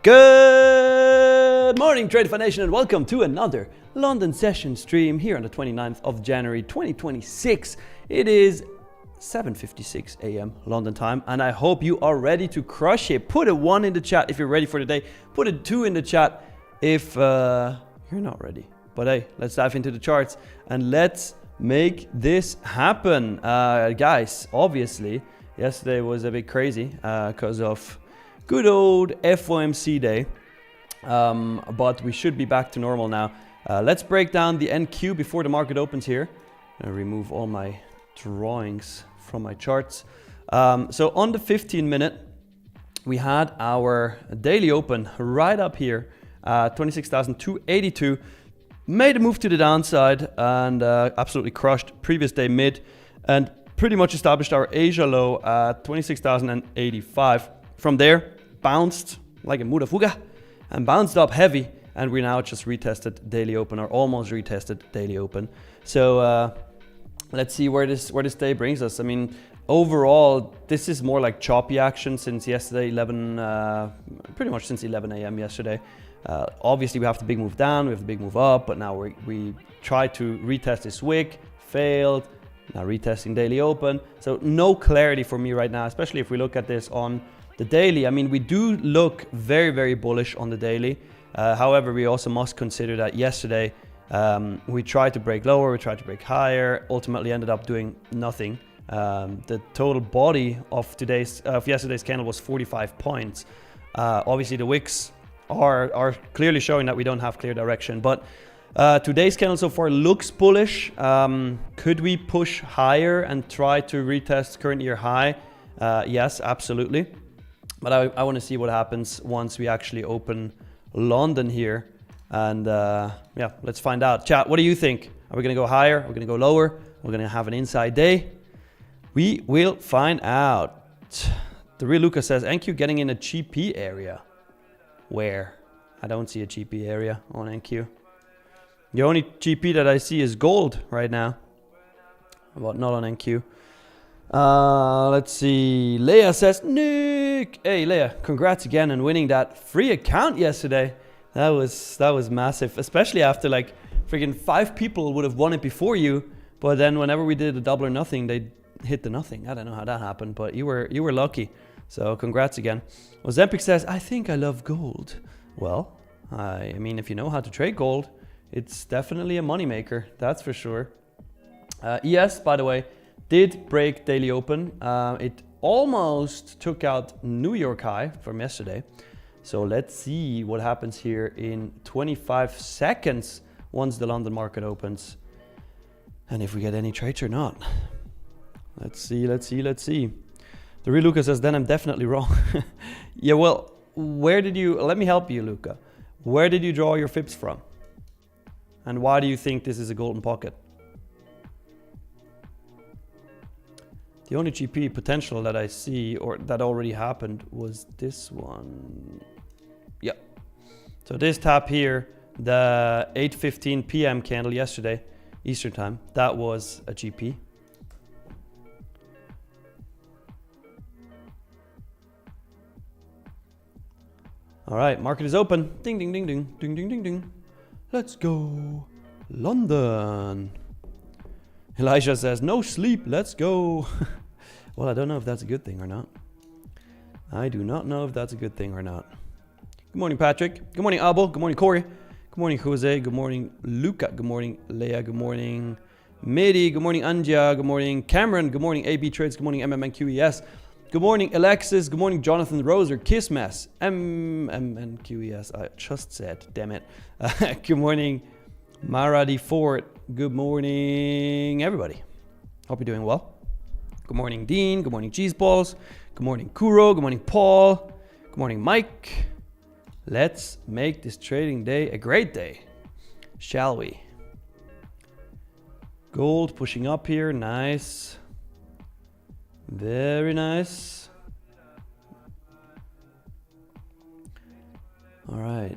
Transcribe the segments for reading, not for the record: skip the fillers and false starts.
Good morning, Tradeify Nation, and welcome to another London session stream here on the 29th of January 2026. It is 7:56 a.m. London time, and I hope you are ready to crush it. Put a 1 in the chat if you're ready for the day. Put a 2 in the chat if you're not ready. But hey, let's dive into the charts and let's make this happen. Guys, obviously, yesterday was a bit crazy because of good old FOMC day. But we should be back to normal now. Let's break down the NQ before the market opens here. I'll remove all my drawings from my charts. So on the 15-minute, we had our daily open right up here, 26,282. Made a move to the downside and absolutely crushed previous day mid and pretty much established our Asia low at 26,085. From there, bounced like a mudafuga and bounced up heavy, and we now just retested daily open, or almost retested daily open. So let's see where this day brings us. I mean, overall, this is more like choppy action since yesterday, pretty much since 11 a.m. yesterday. Obviously, we have the big move down, we have the big move up, but now we tried to retest this wick, failed. Now retesting daily open. So no clarity for me right now, especially if we look at this on the daily. I mean, we do look very, very bullish on the daily. However, we also must consider that yesterday we tried to break lower, we tried to break higher, ultimately ended up doing nothing. The total body of yesterday's candle was 45 points. Obviously, the wicks are clearly showing that we don't have clear direction, but today's candle so far looks bullish. Could we push higher and try to retest current year high? Yes, absolutely. But I want to see what happens once we actually open London here. And yeah, let's find out. Chat, what do you think? Are we going to go higher? Are we going to go lower? We're going to have an inside day? We will find out. The real Luca says, NQ getting in a GP area. Where? I don't see a GP area on NQ. The only GP that I see is gold right now. But not on NQ. Let's see. Leia says, Nick! Hey, Leia, congrats again on winning that free account yesterday. That was massive, especially after like freaking 5 people would have won it before you. But then whenever we did a double or nothing, they hit the nothing. I don't know how that happened, but you were lucky. So congrats again. Ozempic says, I think I love gold. Well, I mean, if you know how to trade gold, it's definitely a moneymaker, that's for sure. ES, by the way, did break daily open. It almost took out New York high from yesterday. So let's see what happens here in 25 seconds once the London market opens. And if we get any trades or not. Let's see. The real Luca says, then I'm definitely wrong. Yeah, well, let me help you, Luca. Where did you draw your fibs from? And why do you think this is a golden pocket? The only GP potential that I see, or that already happened, was this one. Yeah. So this tap here, the 8:15 p.m. candle yesterday, Eastern time, that was a GP. All right, market is open. Ding, ding, ding, ding, ding, ding, ding, ding. Let's go, London. Elijah says, no sleep, let's go. Well, I don't know if that's a good thing or not. I do not know if that's a good thing or not. Good morning, Patrick. Good morning, Abel. Good morning, Corey. Good morning, Jose. Good morning, Luca. Good morning, Leia. Good morning, Midi. Good morning, Anja. Good morning, Cameron. Good morning, AB Trades. Good morning, MMNQES. Good morning, Alexis. Good morning, Jonathan Roser. Kissmess. MMNQES. I just said, damn it. Good morning, Maradi Ford. Good morning, everybody. Hope you're doing well. Good morning, Dean. Good morning, Cheese Balls. Good morning, Kuro. Good morning, Paul. Good morning, Mike. Let's make this trading day a great day, shall we? Gold pushing up here. Nice. Very nice. All right.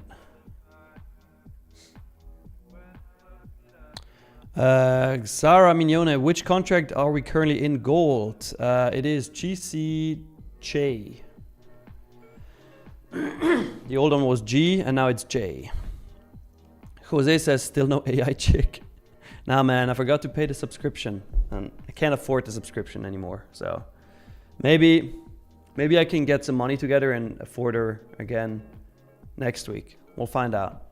Sarah Mignone, which contract are we currently in gold? It is GCJ. The old one was G and now it's J. Jose says still no AI chick. Nah man, I forgot to pay the subscription and I can't afford the subscription anymore. So maybe I can get some money together and afford her again next week. We'll find out.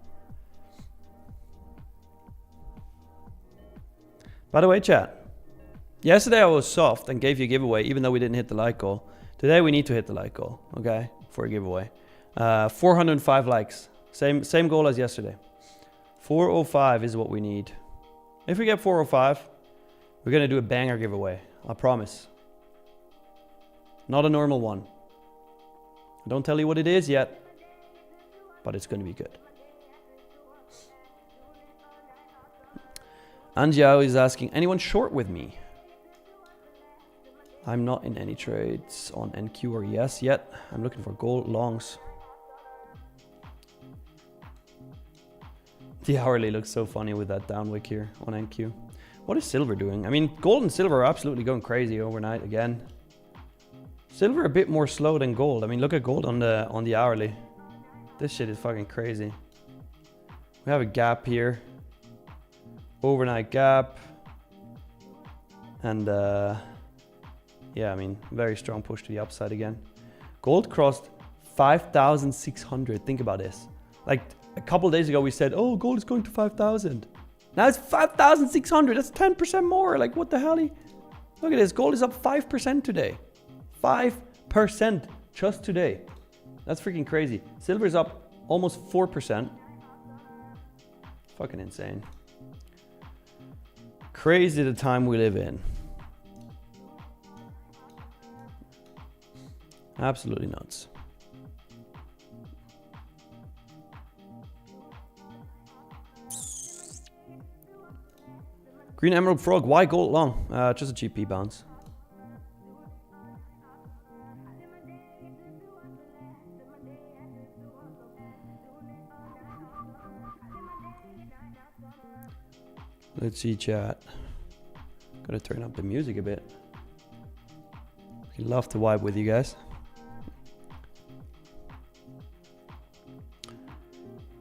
By the way, chat, yesterday I was soft and gave you a giveaway even though we didn't hit the like goal. Today we need to hit the like goal, okay, for a giveaway. 405 likes, same goal as yesterday. 405 is what we need. If we get 405, we're gonna do a banger giveaway, I promise. Not a normal one. I don't tell you what it is yet, but it's gonna be good. Anjiao is asking, anyone short with me? I'm not in any trades on NQ or ES yet. I'm looking for gold longs. The hourly looks so funny with that downwick here on NQ. What is silver doing? I mean, gold and silver are absolutely going crazy overnight again. Silver a bit more slow than gold. I mean, look at gold on the hourly. This shit is fucking crazy. We have a gap here. Overnight gap. And yeah, I mean, very strong push to the upside again. Gold crossed 5,600. Think about this. Like a couple days ago we said, oh, gold is going to 5,000. Now it's 5,600. That's 10% more. Like what the hell? Look at this. Gold is up 5% today. 5% just today. That's freaking crazy. Silver is up almost 4%. Fucking insane. Crazy the time we live in. Absolutely nuts. Green Emerald Frog, why gold long? Just a GP bounce. Let's see, chat. Gotta turn up the music a bit. I'd love to vibe with you guys.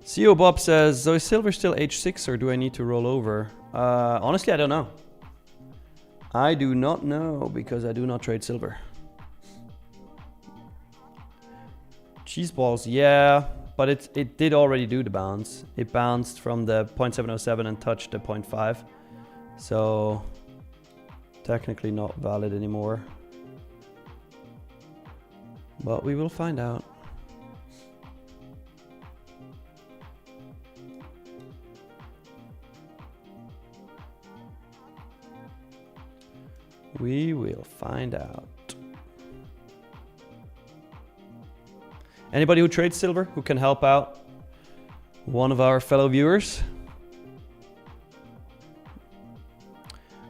CEO Bob says, so is silver still H6 or do I need to roll over? Honestly, I don't know. I do not know because I do not trade silver. Cheese balls, yeah, but it did already do the bounce. It bounced from the 0.707 and touched the 0.5. So technically not valid anymore. But we will find out. We will find out. Anybody who trades silver who can help out one of our fellow viewers?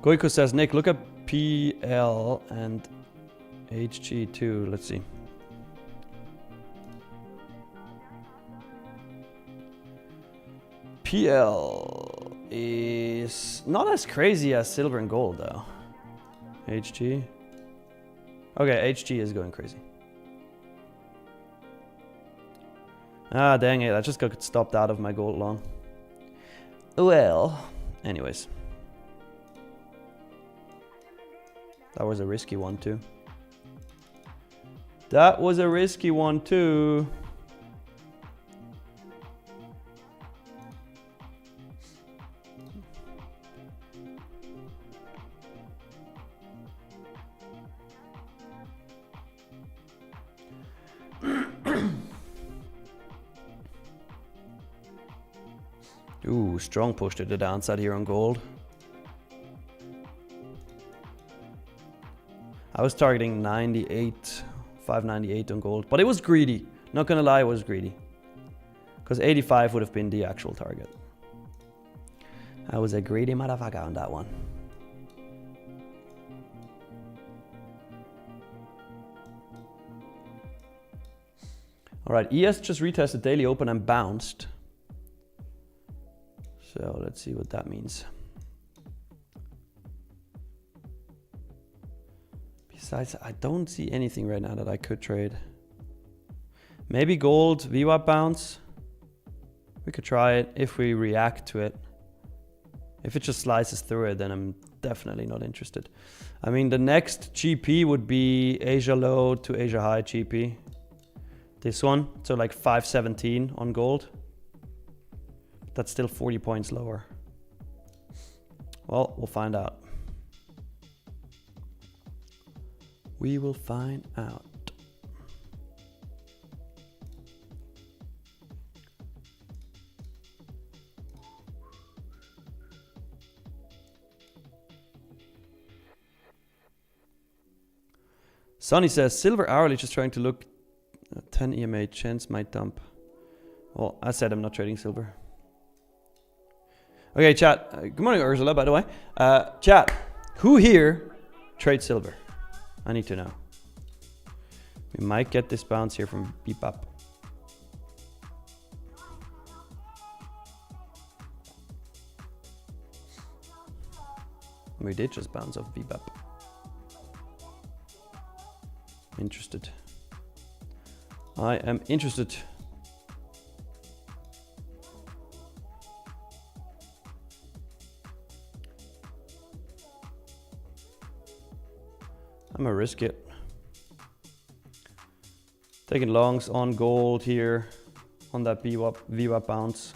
Goiko says, Nick, look at PL and HG2. Let's see. PL is not as crazy as silver and gold though. HG. Okay, HG is going crazy. Ah, dang it. I just got stopped out of my gold long. Well, anyways. That was a risky one too. That was a risky one too. Ooh, strong push to the downside here on gold. I was targeting 98, 598 on gold, but it was greedy. Not gonna lie, it was greedy. Because 85 would have been the actual target. I was a greedy motherfucker on that one. All right, ES just retested daily open and bounced. So let's see what that means. Besides, I don't see anything right now that I could trade. Maybe gold VWAP bounce. We could try it if we react to it. If it just slices through it, then I'm definitely not interested. I mean, the next GP would be Asia low to Asia high GP. This one, so like 517 on gold. That's still 40 points lower. Well, we'll find out. We will find out. Sonny says, silver hourly just trying to look 10 EMA chance might dump. Well, I said I'm not trading silver. Okay, chat. Good morning, Ursula, by the way. Chat, who here trades silver? I need to know. We might get this bounce here from Bebop. We did just bounce off Bebop. Interested. I am interested. I'm gonna risk it. Taking longs on gold here on that VWAP bounce.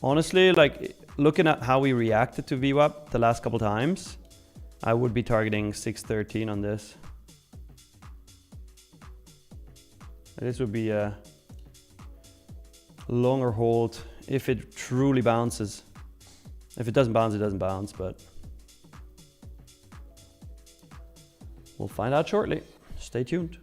Honestly, like looking at how we reacted to VWAP the last couple times, I would be targeting 613 on this. This would be a longer hold if it truly bounces. If it doesn't bounce, it doesn't bounce, but we'll find out shortly. Stay tuned.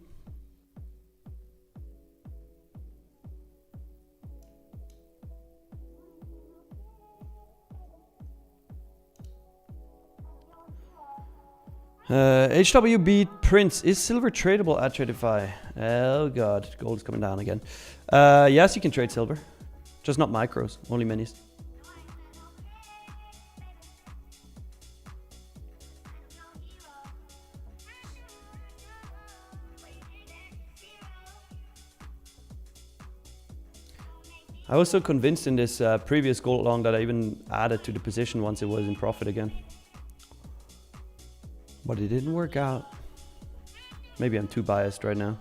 HWB Prince, is silver tradable at Tradeify? Oh god, gold is coming down again. Yes, you can trade silver. Just not micros, only minis. I was so convinced in this previous gold long that I even added to the position once it was in profit again. But it didn't work out. Maybe I'm too biased right now.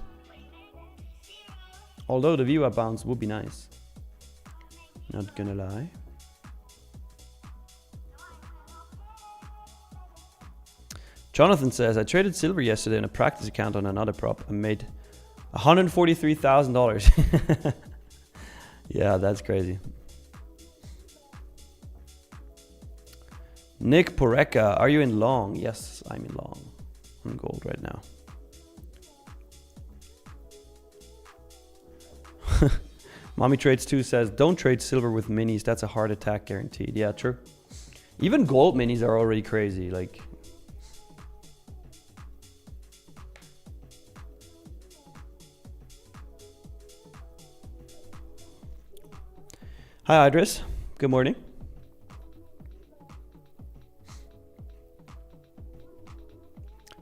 Although the VWAP bounce would be nice. Not gonna lie. Jonathan says, I traded silver yesterday in a practice account on another prop and made $143,000. Yeah, that's crazy. Nick Poreka, are you in long? Yes, I'm in long. I'm in gold right now. Mommy Trades 2 says, don't trade silver with minis. That's a heart attack guaranteed. Yeah, true. Even gold minis are already crazy. Like, hi, Idris. Good morning.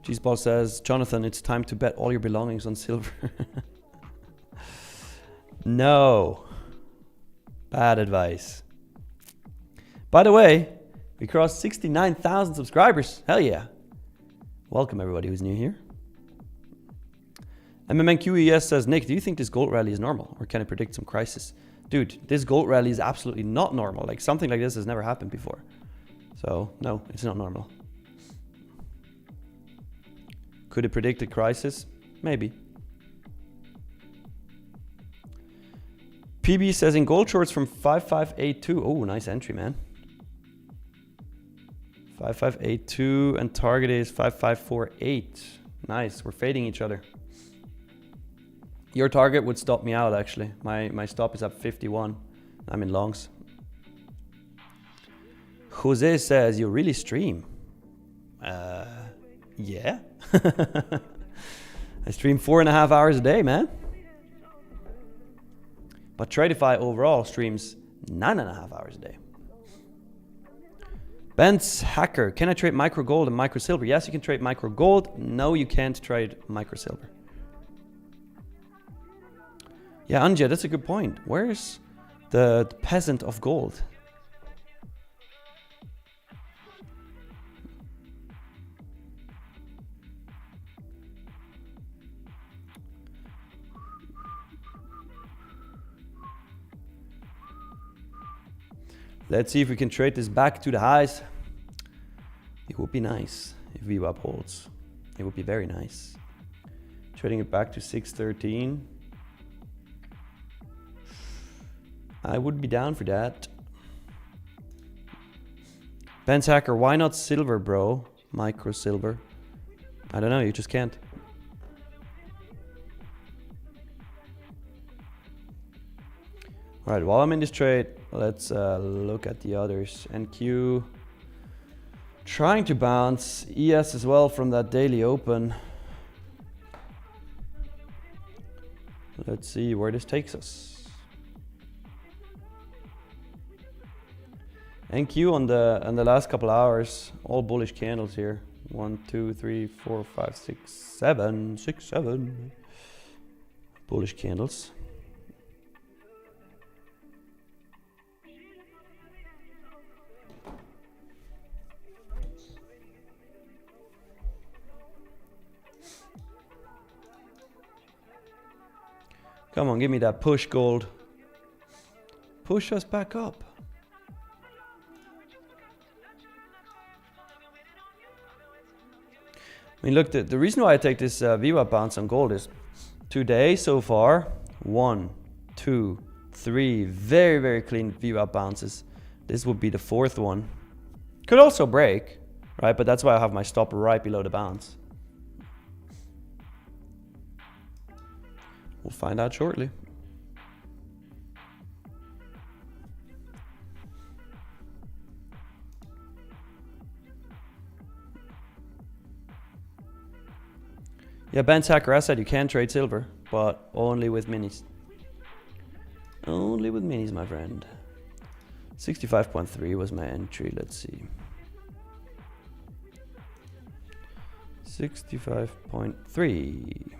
Cheeseball says, Jonathan, it's time to bet all your belongings on silver. No. Bad advice. By the way, we crossed 69,000 subscribers. Hell yeah. Welcome everybody who's new here. MMNQES says, Nick, do you think this gold rally is normal or can it predict some crisis? Dude, this gold rally is absolutely not normal. Like something like this has never happened before. So no, it's not normal. Could it predict a crisis? Maybe. PB says in gold shorts from 5582. Oh, nice entry, man. 5582 and target is 5548. Nice, we're fading each other. Your target would stop me out actually. My stop is at 51. I'm in longs. Jose says, you really stream? Yeah. I stream 4.5 hours a day, man. But Tradeify overall streams 9.5 hours a day. Ben's Hacker, can I trade micro gold and micro silver? Yes, you can trade micro gold. No, you can't trade micro silver. Yeah, Anja, that's a good point. Where's the peasant of gold? Let's see if we can trade this back to the highs. It would be nice if VWAP holds. It would be very nice. Trading it back to 613. I would be down for that. Ben's Hacker, why not silver, bro? Micro silver. I don't know, you just can't. Alright, while I'm in this trade, let's look at the others. NQ trying to bounce. ES as well from that daily open. Let's see where this takes us. NQ on the last couple hours, all bullish candles here. 1, 2, 3, 4, 5, 6, 7, 6, 7 bullish candles. Come on, give me that push, gold. Push us back up. I mean, look, the reason why I take this VWAP bounce on gold is today so far, 1, 2, 3 very, very clean VWAP bounces. This would be the fourth one. Could also break, right? But that's why I have my stop right below the bounce. We'll find out shortly. Yeah, Ben's Hacker, I said you can trade silver, but only with minis. Only with minis, my friend. 65.3 was my entry, let's see. 65.3.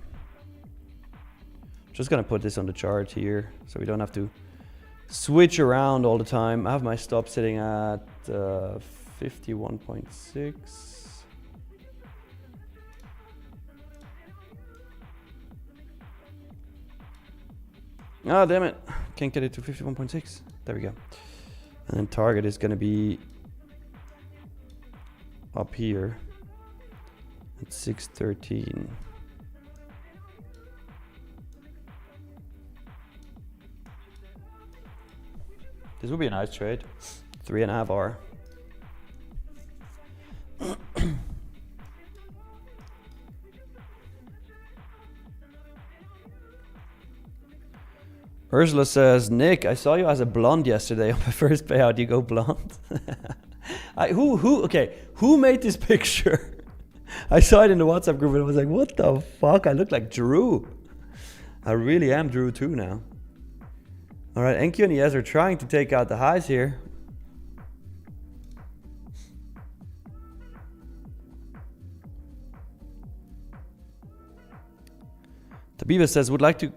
Just gonna put this on the chart here so we don't have to switch around all the time. I have my stop sitting at 51.6. Ah, damn it. Can't get it to 51.6. There we go. And then target is gonna be up here at 613. This would be a nice trade. 3.5 hour. Ursula says, Nick, I saw you as a blonde yesterday on my first payout. You go blonde. Who made this picture? I saw it in the WhatsApp group and I was like, what the fuck? I look like Drew. I really am Drew too now. All right, NQ and ES are trying to take out the highs here. Tabiba says, would like to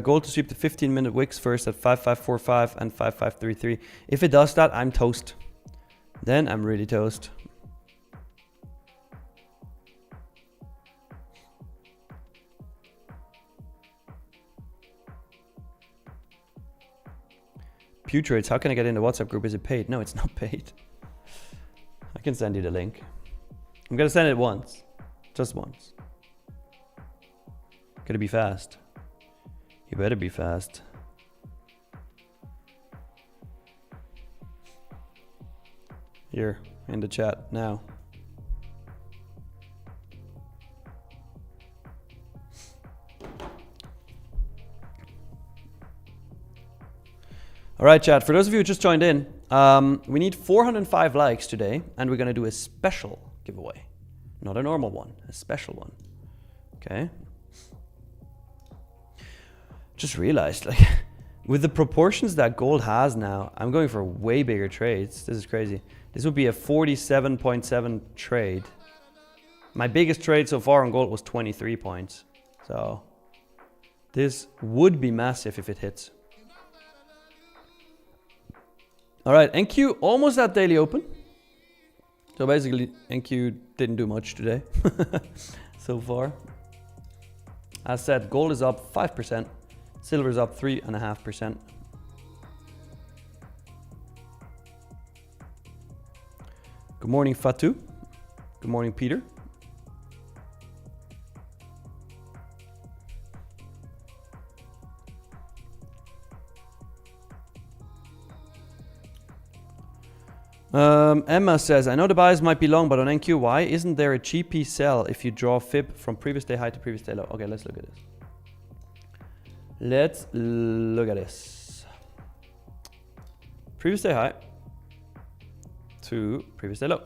gold to sweep the 15-minute wicks first at 5545 and 5533. If it does that, I'm toast. Then I'm really toast. Pew trades, how can I get in the WhatsApp group? Is it paid? No, it's not paid. I can send you the link. I'm gonna send it once. Just once. Gotta be fast. You better be fast. Here, in the chat now. All right, chat, for those of you who just joined in, we need 405 likes today, and we're gonna do a special giveaway. Not a normal one, a special one, okay? Just realized, like, with the proportions that gold has now, I'm going for way bigger trades. This is crazy. This would be a 47.7 trade. My biggest trade so far on gold was 23 points. So This would be massive if it hits. All right, NQ almost at daily open. So basically, NQ didn't do much today so far. As said, gold is up 5%, silver is up 3.5%. Good morning, Fatu. Good morning, Peter. Emma says, I know the bias might be long, but on NQ, why isn't there a GP sell if you draw fib from previous day high to previous day low? Okay, let's look at this. Let's look at this. Previous day high to previous day low.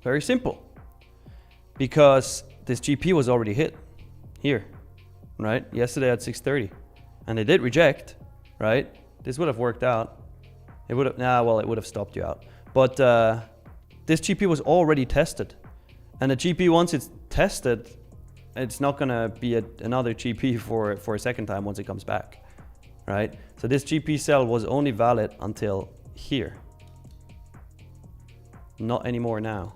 Very simple. Because this GP was already hit here, right? Yesterday at 6:30. And they did reject, right? This would have worked out. It would have, well, it would have stopped you out. But this GP was already tested. And the GP, once it's tested, it's not going to be another GP for a second time once it comes back, right? So this GP sell was only valid until here. Not anymore now.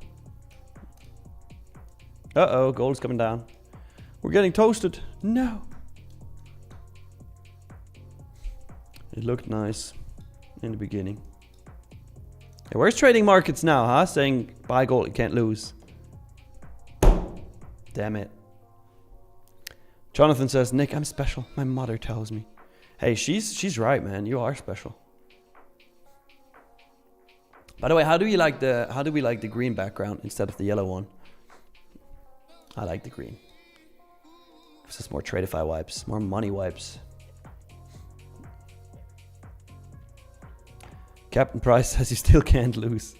Uh-oh, gold's coming down. We're getting toasted. No. It looked nice in the beginning. Hey, where's trading markets now, huh? Saying buy gold, you can't lose. Damn it. Jonathan says, Nick, I'm special. My mother tells me. Hey, she's right, man. You are special. By the way, how do we like the green background instead of the yellow one? I like the green. Gives us more Tradeify wipes, more money wipes. Captain Price says you still can't lose.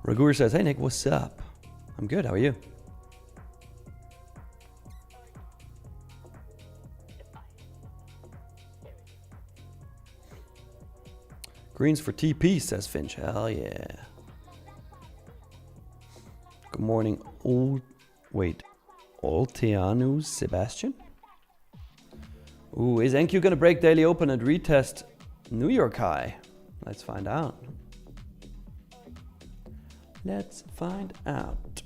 Ragur says, hey Nick, what's up? I'm good, how are you? Greens for TP, says Finch. Hell yeah. Good morning, Olteanu Sebastian? Ooh, is NQ gonna break daily open and retest New York high? Let's find out. Let's find out.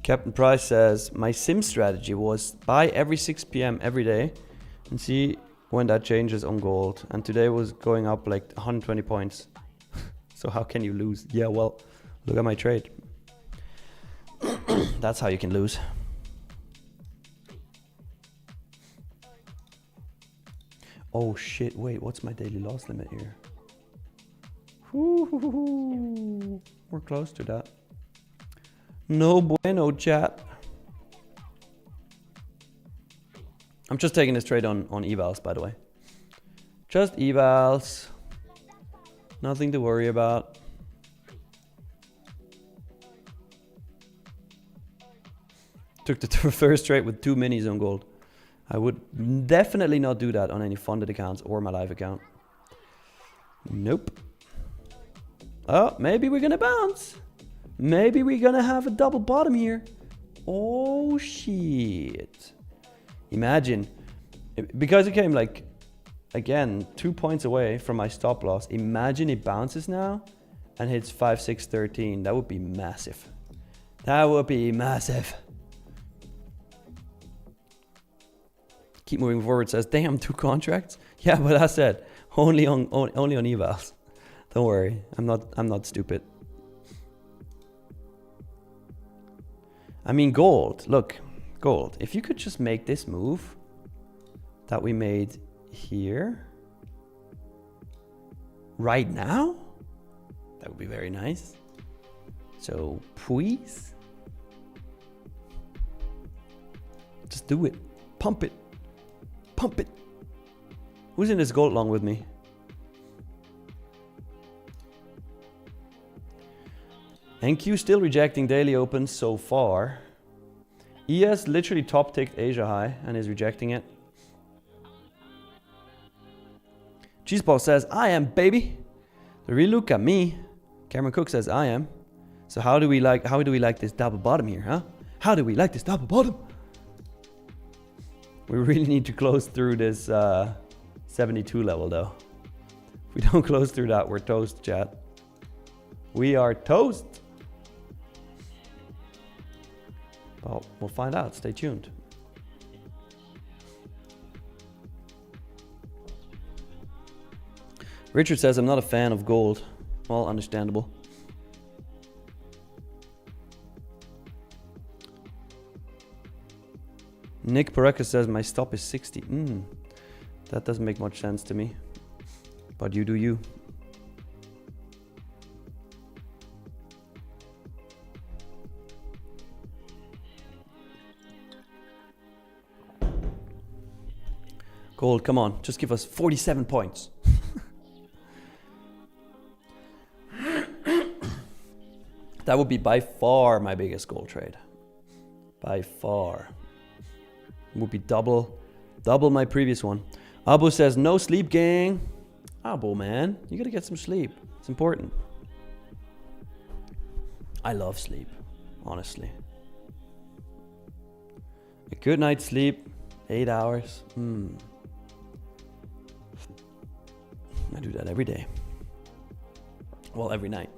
Captain Price says, my sim strategy was buy every 6 p.m. every day and see when that changes on gold. And today was going up like 120 points. So how can you lose? Yeah, well, look at my trade. That's how you can lose. Oh shit, wait, what's my daily loss limit here? Ooh, we're close to that. No bueno, chat. I'm just taking this trade on evals, by the way. Just evals. Nothing to worry about. Took the first trade with 2 minis on gold. I would definitely not do that on any funded accounts or my live account. Nope. Oh, maybe we're gonna bounce. Maybe we're gonna have a double bottom here. Oh shit. Imagine, because it came like, again, 2 points away from my stop loss. Imagine it bounces now and hits 5, 6, 13. That would be massive. That would be massive. Keep moving forward says, damn, 2 contracts. Yeah, but I said only on evals. Don't worry, I'm not stupid. I mean, gold. Look, gold. If you could just make this move that we made here right now, that would be very nice. So, please, just do it. Pump it. Pump it. Who's in this gold long with me? NQ still rejecting daily opens so far. ES literally top ticked Asia high and is rejecting it. Cheeseball says, I am, baby. The real look at me. Cameron Cook says, I am. So how do we like this double bottom here, huh? How do we like this double bottom? We really need to close through this 72 level though. If we don't close through that, we're toast, chat. We are toast. Well, we'll find out. Stay tuned. Richard says, I'm not a fan of gold. Well, understandable. Nick Pareca says, my stop is 60. That doesn't make much sense to me. But you do you. Gold, come on. Just give us 47 points. That would be by far my biggest gold trade. By far. It would be double my previous one. Abu says, no sleep, gang. Abu, man. You gotta get some sleep. It's important. I love sleep, honestly. A good night's sleep, 8 hours. I do that every day. Well, every night.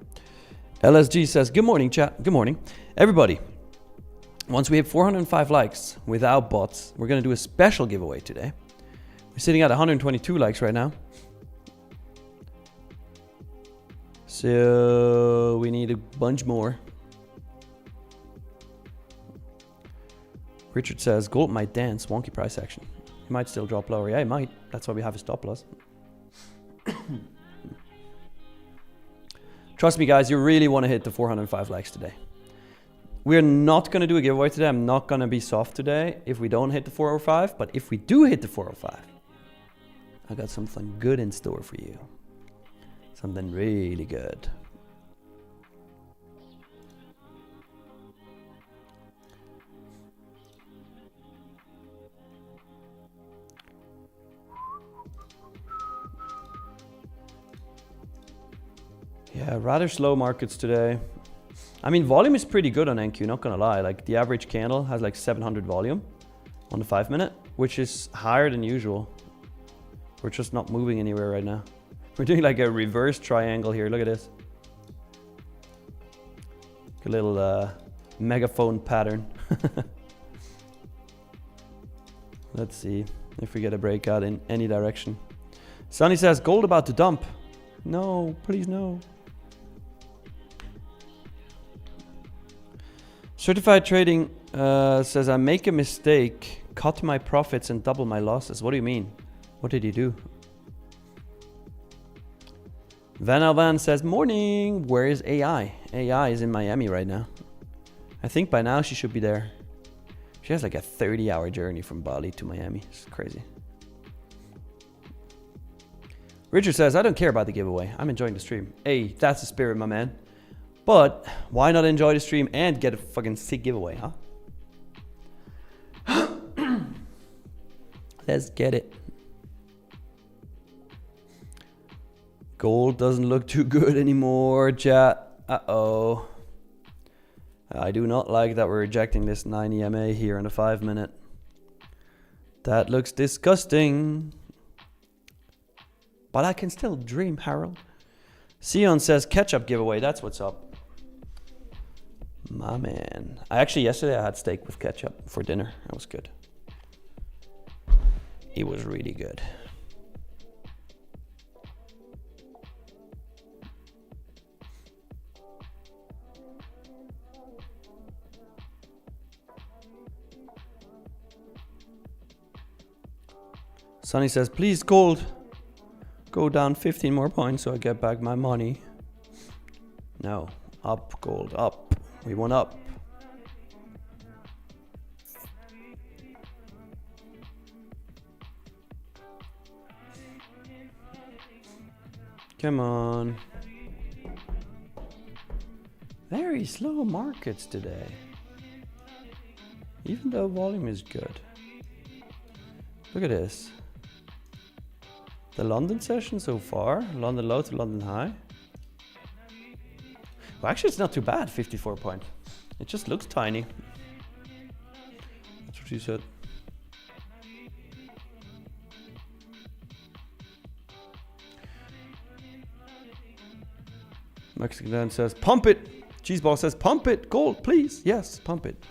LSG says, good morning, chat. Good morning. Everybody, once we hit 405 likes without bots, we're going to do a special giveaway today. We're sitting at 122 likes right now. So we need a bunch more. Richard says, gold might dance, wonky price action. He might still drop lower. Yeah, he might. That's why we have a stop loss. Trust me, guys, you really want to hit the 405 likes today. We're not going to do a giveaway today. I'm not going to be soft today if we don't hit the 405. But if we do hit the 405, I got something good in store for you. Something really good. Yeah, rather slow markets today. I mean, volume is pretty good on NQ, not gonna lie. Like the average candle has like 700 volume on the 5 minute, which is higher than usual. We're just not moving anywhere right now. We're doing like a reverse triangle here. Look at this. A little megaphone pattern. Let's see if we get a breakout in any direction. Sonny says, gold about to dump. No, please no. Certified Trading says, I make a mistake, cut my profits and double my losses. What do you mean? What did you do? Van Alvan says, morning, where is AI? AI is in Miami right now. I think by now she should be there. She has like a 30-hour journey from Bali to Miami. It's crazy. Richard says, I don't care about the giveaway. I'm enjoying the stream. Hey, that's the spirit, my man. But why not enjoy the stream and get a fucking sick giveaway, huh? Let's get it. Gold doesn't look too good anymore, chat. Uh-oh. I do not like that we're rejecting this 9 EMA here in a 5 minute. That looks disgusting. But I can still dream, Harold. Sion says, ketchup giveaway. That's what's up. My man. Yesterday I had steak with ketchup for dinner. It was good. It was really good. Sonny says, please gold. Go down 15 more points so I get back my money. No. Up, gold, up. We want up. Come on. Very slow markets today. Even though volume is good. Look at this. The London session so far, London low to London high. Well, actually, it's not too bad, 54 point. It just looks tiny. That's what she said. Mexican Dan says, pump it. Cheeseball says, pump it. Gold, please. Yes, pump it.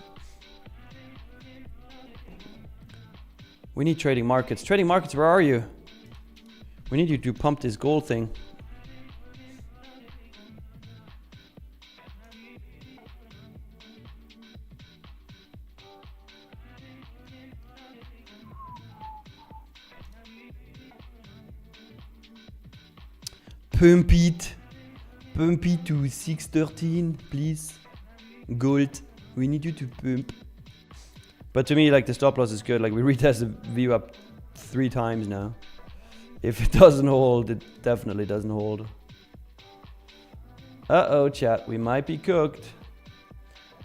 We need trading markets. Trading markets, where are you? We need you to pump this gold thing. Pump it. Pump it to 613, please. Gold. We need you to pump. But to me, like, the stop loss is good. Like, we retested view up 3 times now. If it doesn't hold, it definitely doesn't hold. Uh-oh, chat. We might be cooked.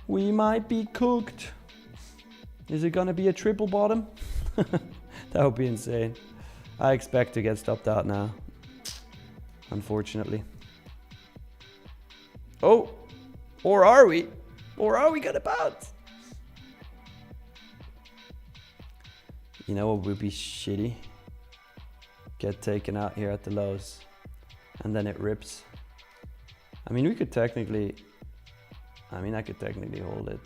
We might be cooked. Is it gonna be a triple bottom? That would be insane. I expect to get stopped out now. Unfortunately. Oh! Or are we? Or are we gonna bounce? You know what would be shitty? Get taken out here at the lows. And then it rips. I mean, we could technically... I could technically hold it.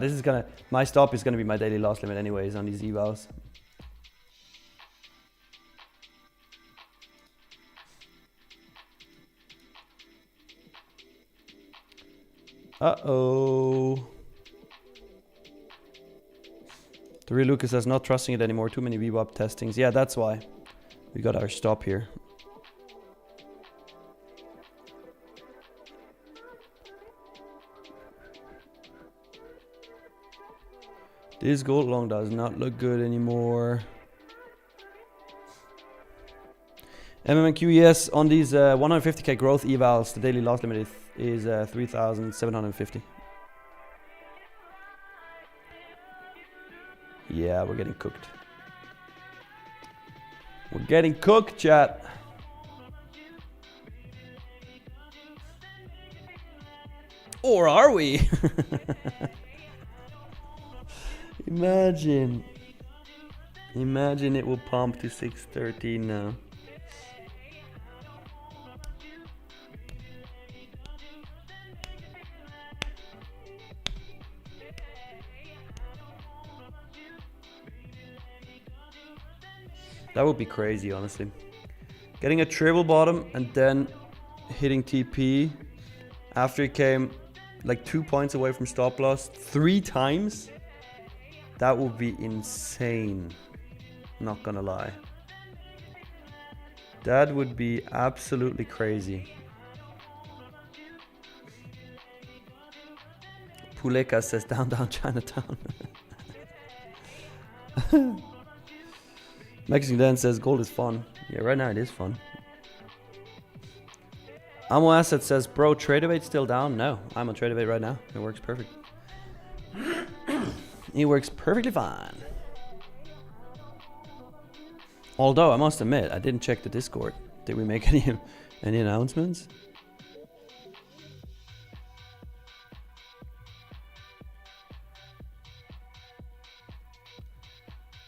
This is gonna... My stop is gonna be my daily loss limit anyways on these evals. Uh-oh. The real Lucas says not trusting it anymore. Too many VWAP testings. Yeah, that's why. We got our stop here. This gold long does not look good anymore. MMQ, yes, on these 150k growth evals, the daily loss limit is 3,750. Yeah, we're getting cooked. We're getting cooked, chat. Or are we? Imagine. Imagine it will pump to 613 now. That would be crazy, honestly. Getting a triple bottom and then hitting TP after it came like 2 points away from stop loss 3 times. That would be insane. Not gonna lie. That would be absolutely crazy. Puleka says down, down, Chinatown. Mexican Dan says gold is fun. Yeah, right now it is fun. Amo Asset says, bro, Tradeify still down? No, I'm on Tradeify right now. It works perfect. It works perfectly fine. Although, I must admit, I didn't check the Discord. Did we make any announcements?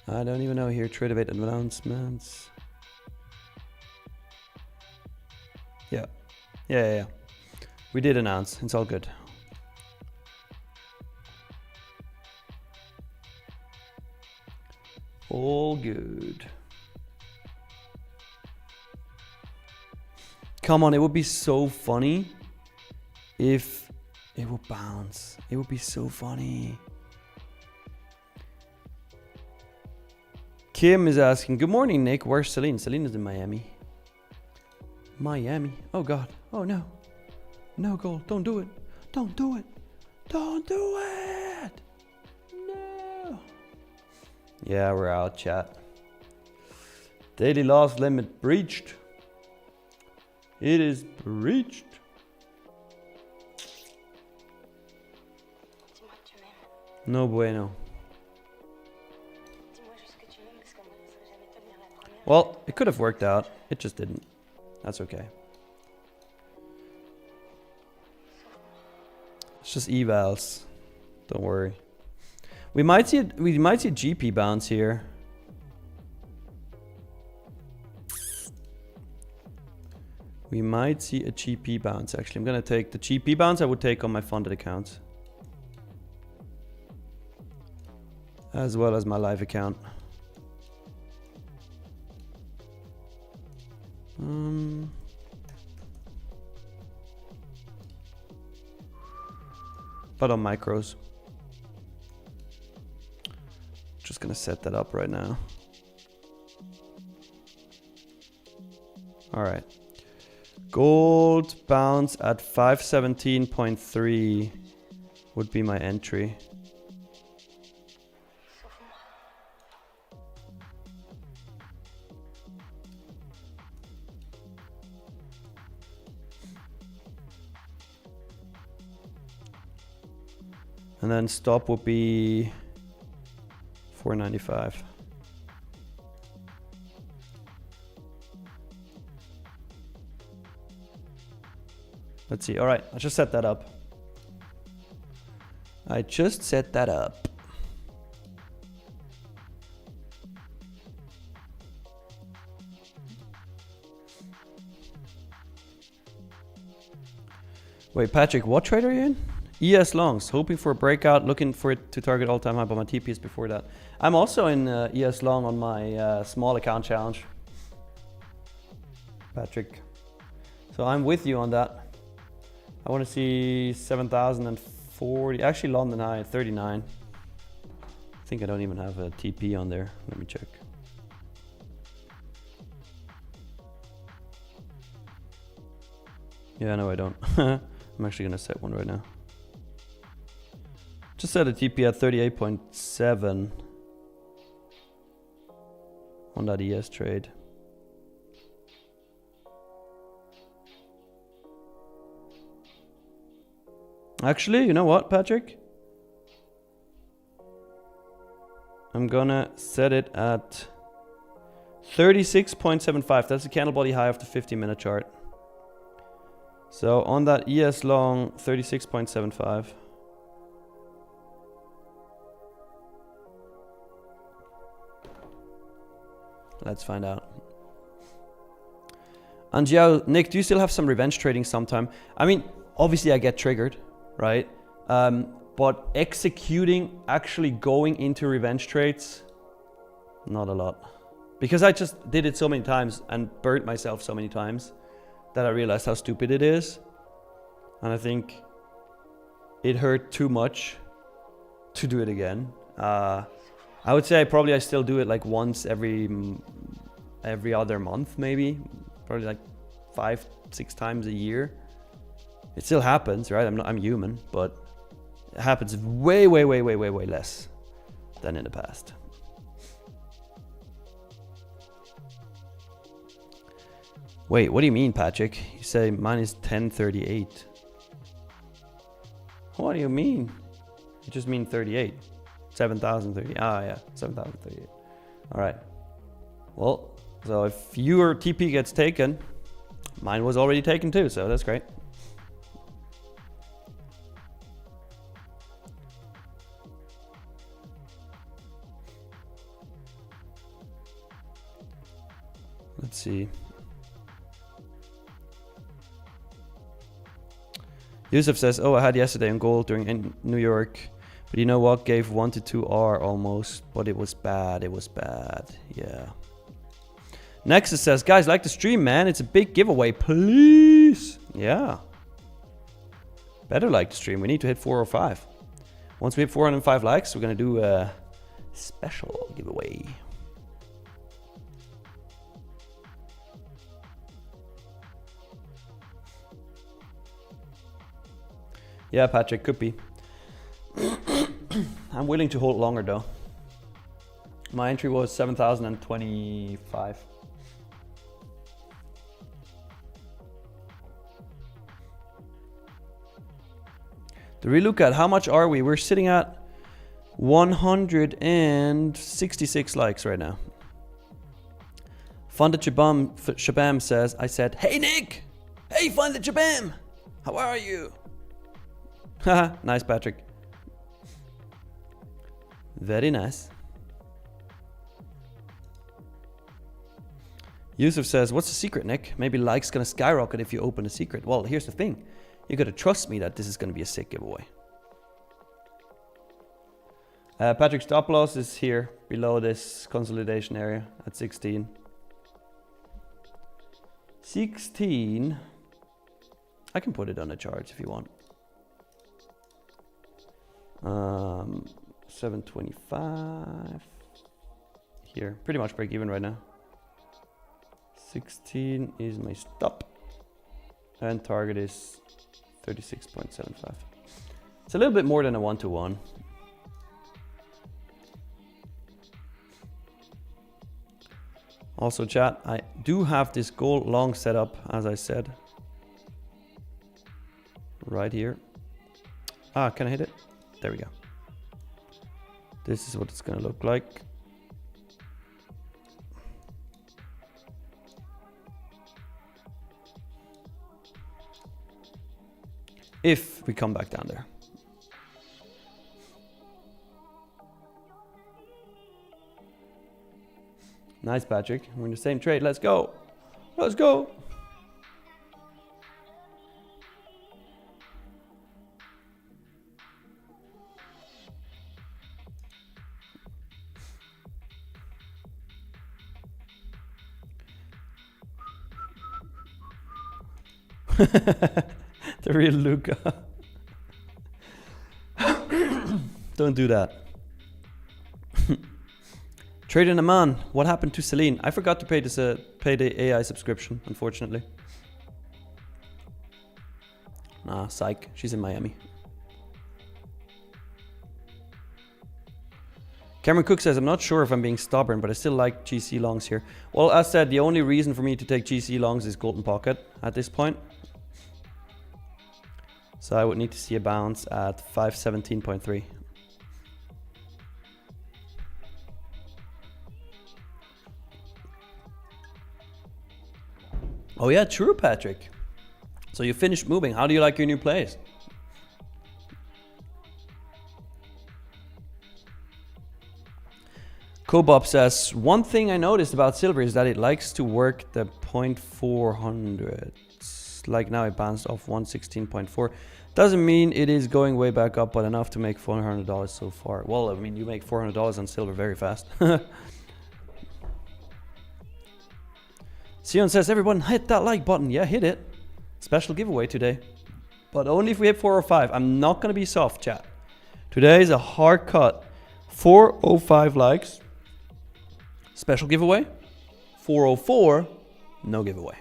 I don't even know here. Tradeify announcements. Yeah. Yeah. We did announce. It's all good. All good. Come on, it would be so funny if it would bounce. It would be so funny. Kim is asking, good morning, Nick. Where's Celine? Celine is in Miami. Miami. Oh, God. Oh, no. No, gold. Don't do it. Don't do it. Don't do it. No. Yeah, we're out, chat. Daily loss limit breached. It is breached. No bueno. Well, it could have worked out. It just didn't. That's okay. It's just evals. Don't worry. We might see a GP bounce here. We might see a GP bounce. Actually, I'm gonna take the GP bounce I would take on my funded accounts, as well as my live account. But on micros. Just gonna set that up right now. All right. Gold bounce at 517.3 would be my entry. And then stop would be 495. Let's see. All right, I just set that up. Wait, Patrick, what trade are you in? ES longs, hoping for a breakout, looking for it to target all-time high, but my TP is before that. I'm also in ES long on my small account challenge, Patrick. So I'm with you on that. I want to see 7,040. Actually, London high 39. I think I don't even have a TP on there. Let me check. Yeah, no, I don't. I'm actually gonna set one right now. Just set a TP at 38.7 on that ES trade. Actually, you know what, Patrick? I'm gonna set it at 36.75. That's the candle body high of the 50-minute chart. So on that ES long, 36.75. Let's find out. And yeah, Nick, do you still have some revenge trading sometime? I mean, obviously I get triggered, right? But executing, actually going into revenge trades, not a lot. Because I just did it so many times and burnt myself so many times that I realized how stupid it is. And I think it hurt too much to do it again. I would say I still do it like once every other month, maybe. Probably like 5-6 times a year. It still happens, right? I'm human, but it happens way less than in the past. Wait, what do you mean, Patrick? You say mine is 1038. What do you mean? You just mean 38. 7,030. Ah, yeah, 7,038. All right. Well, so if your TP gets taken, mine was already taken too, so that's great. Let's see. Yusuf says, oh, I had yesterday on gold during in New York. But you know what? Gave 1 to 2R almost. But it was bad. It was bad. Yeah. Nexus says, guys, like the stream, man. It's a big giveaway. Please. Yeah. Better like the stream. We need to hit 4 or 5. Once we hit 405 likes, we're going to do a special giveaway. Yeah, Patrick, could be. I'm willing to hold longer though. My entry was 7,025. Do we look at how much are we? We're sitting at 166 likes right now. Find the Shabam says, I said, hey Nick! Hey, Find the Shabam! How are you? Haha, nice, Patrick. Very nice. Yusuf says, what's the secret, Nick? Maybe likes gonna skyrocket if you open a secret. Well, here's the thing. You gotta trust me that this is gonna be a sick giveaway. Patrick's stop loss is here below this consolidation area at 16. 16. I can put it on a chart if you want. 725. Here, pretty much break even right now. 16 is my stop. And target is 36.75. It's a little bit more than a 1-to-1. Also, chat, I do have this gold long setup, as I said. Right here. Ah, can I hit it? There we go. This is what it's gonna look like. If we come back down there. Nice, Patrick. We're in the same trade. Let's go. Let's go. The real Luca. Don't do that. Trader Naman, what happened to Celine? I forgot to pay this pay the AI subscription, unfortunately. Nah, psych. She's in Miami. Cameron Cook says, I'm not sure if I'm being stubborn, but I still like GC longs here. Well, as said, the only reason for me to take GC longs is Golden Pocket at this point. So I would need to see a bounce at 517.3. Oh yeah, true, Patrick. So you finished moving. How do you like your new place? Kobop says, one thing I noticed about silver is that it likes to work the 0.400. Like now it bounced off 116.4. Doesn't mean it is going way back up, but enough to make $400 so far. Well, I mean, you make $400 on silver very fast. Sion says, everyone hit that like button. Yeah, hit it. Special giveaway today. But only if we hit 405. I'm not going to be soft, chat. Today is a hard cut. 405 likes. Special giveaway. 404, no giveaway.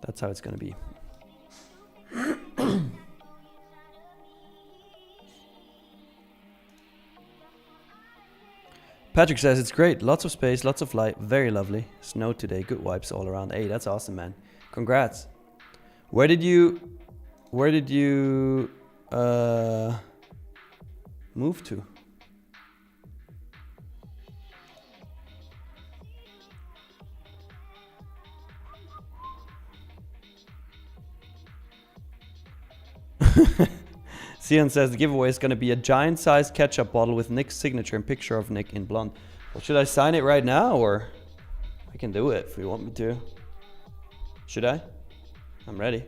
That's how it's going to be. Patrick says it's great. Lots of space, lots of light. Very lovely. Snow today. Good vibes all around. Hey, that's awesome, man. Congrats. Where did you move to? Cian says the giveaway is going to be a giant-sized ketchup bottle with Nick's signature and picture of Nick in blonde. Well, should I sign it right now, or I can do it if you want me to? Should I? I'm ready.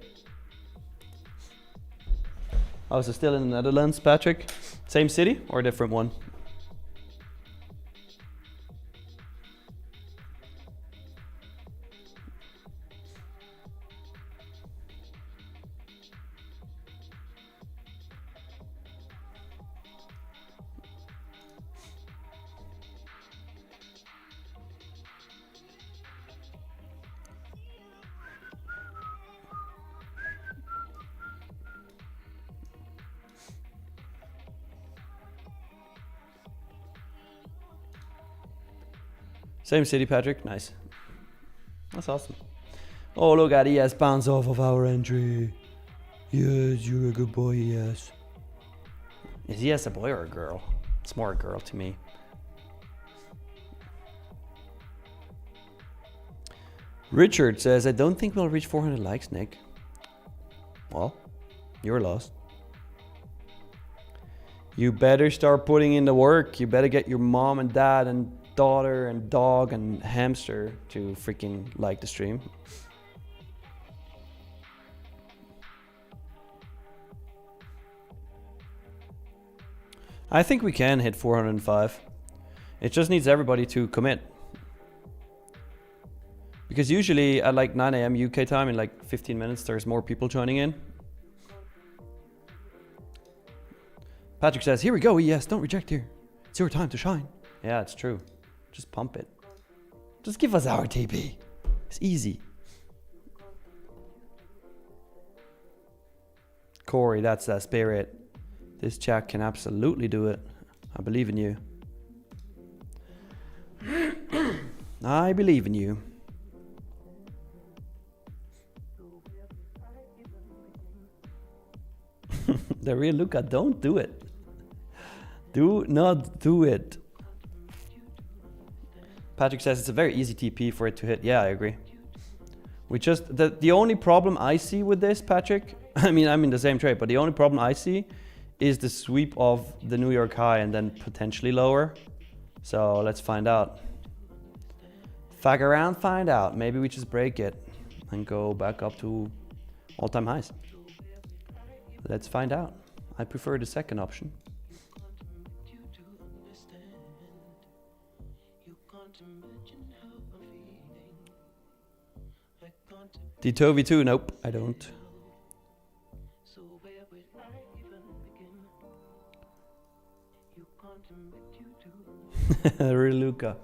Oh, so still in the Netherlands, Patrick? Same city or a different one? Same city, Patrick. Nice. That's awesome. Oh, look at ES bounce off of our entry. Yes, you're a good boy, yes. Is he as a boy or a girl? It's more a girl to me. Richard says, I don't think we'll reach 400 likes, Nick. Well, you're lost. You better start putting in the work. You better get your mom and dad and daughter and dog and hamster to freaking like the stream. I think we can hit 405. It just needs everybody to commit. Because usually at like 9 a.m. UK time, in like 15 minutes, there's more people joining in. Patrick says, here we go, yes, don't reject here. It's your time to shine. Yeah, it's true. Just pump it. Just give us our TP. It's easy. Corey, that's that spirit. This chat can absolutely do it. I believe in you. I believe in you. The real Luca, don't do it. Do not do it. Patrick says it's a very easy TP for it to hit. Yeah, I agree. We just, the only problem I see with this, Patrick, I mean, I'm in the same trade, but the only problem I see is the sweep of the New York high and then potentially lower. So let's find out. Fag around, find out. Maybe we just break it and go back up to all-time highs. Let's find out. I prefer the second option. Dito V2, nope, I don't. Real Luca.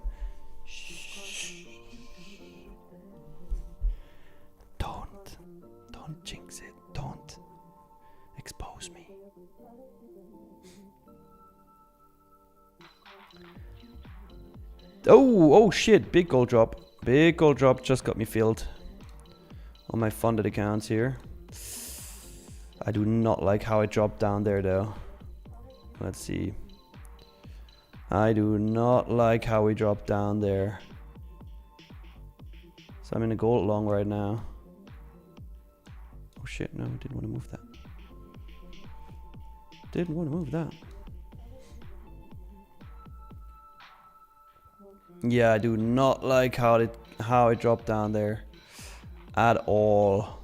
Don't jinx it. Don't expose me. Oh shit! Big gold drop. Big gold drop just got me filled on my funded accounts here. I do not like how it dropped down there though. Let's see. I do not like how we dropped down there. So I'm in a gold long right now. Oh shit, no, didn't want to move that. Didn't want to move that. Yeah, I do not like how it dropped down there at all.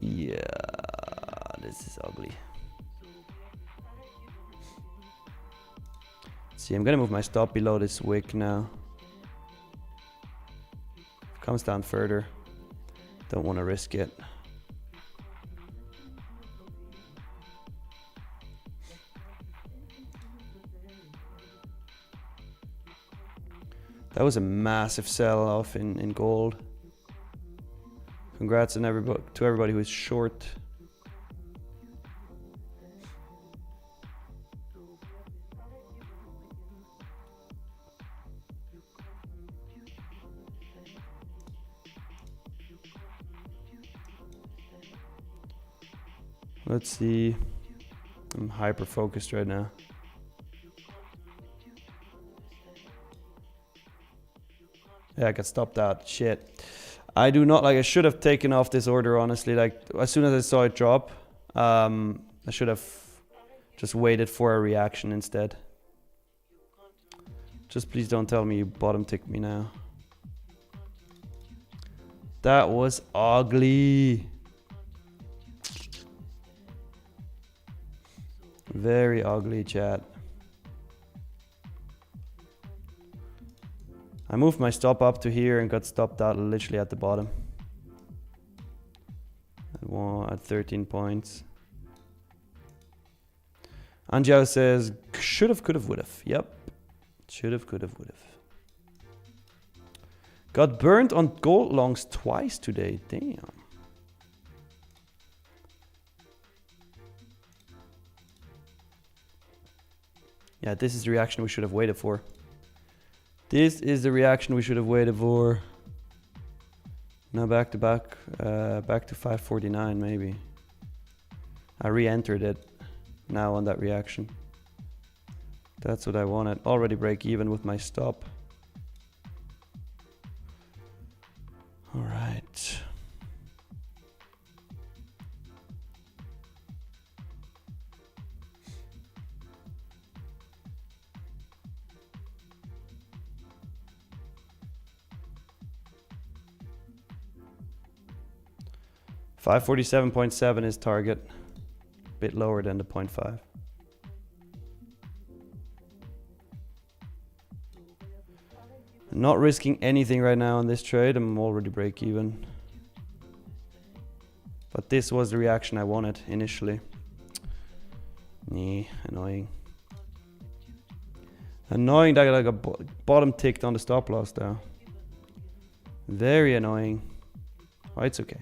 Yeah, this is ugly. See, I'm gonna move my stop below this wick now. Comes down further. Don't want to risk it. That was a massive sell-off in gold. Congrats on everybody who is short. Let's see. I'm hyper focused right now. Yeah, I got stopped out. Shit. I do not like. I should have taken off this order, honestly. Like, as soon as I saw it drop, I should have just waited for a reaction instead. Just please don't tell me you bottom ticked me now. That was ugly. Very ugly, chat. I moved my stop up to here and got stopped out literally at the bottom. At 13 points. Anjao says, should've, could've, would've. Yep. Should've, could've, would've. Got burned on gold longs twice today. Damn. Yeah, this is the reaction we should have waited for. This is the reaction we should have waited for. Now back to 549 maybe. I re-entered it now on that reaction. That's what I wanted. Already break even with my stop. All right. $547.7 is target. Bit lower than the 0.5. Not risking anything right now on this trade. I'm already break even. But this was the reaction I wanted initially. Annoying. Annoying that I got bottom ticked on the stop loss though. Very annoying. Oh, it's okay.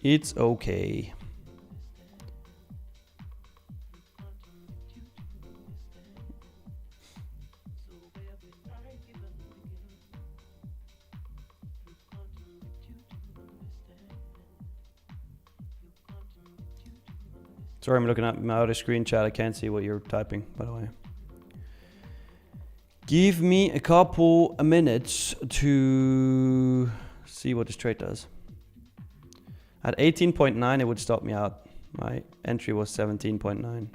It's okay. Sorry, I'm looking at my outer screen chat. I can't see what you're typing, by the way. Give me a couple of minutes to see what this trade does. At 18.9, it would stop me out. My entry was 17.9.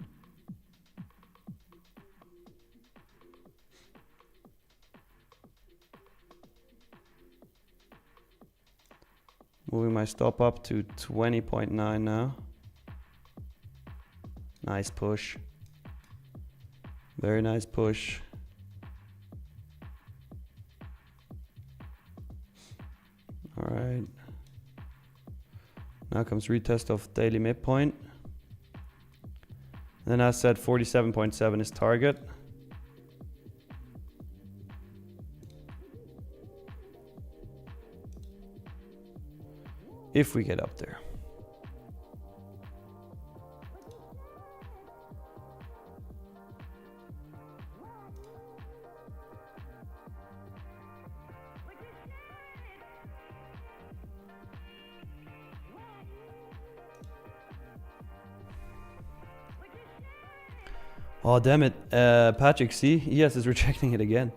Moving my stop up to 20.9 now. Nice push. Very nice push. All right. Now comes retest of daily midpoint. Then I said 47.7 is target. If we get up there. Oh, damn it. Patrick, see? Yes, is rejecting it again.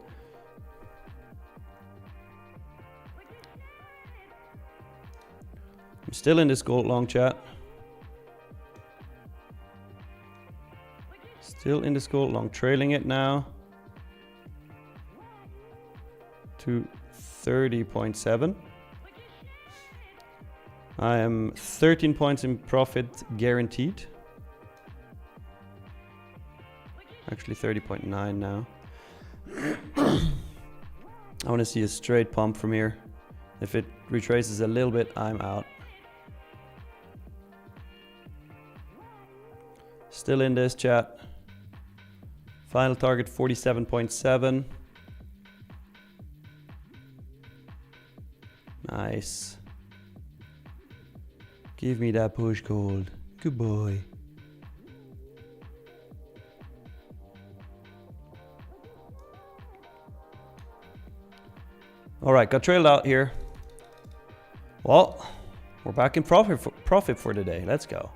I'm still in this gold long chat. Still in this gold long, trailing it now to 30.7. I am 13 points in profit guaranteed. Actually 30.9 now. I want to see a straight pump from here. If it retraces a little bit, I'm out. Still in this chat. Final target 47.7. Nice. Give me that push gold. Good boy. All right, got trailed out here. Well, we're back in profit for today. Let's go.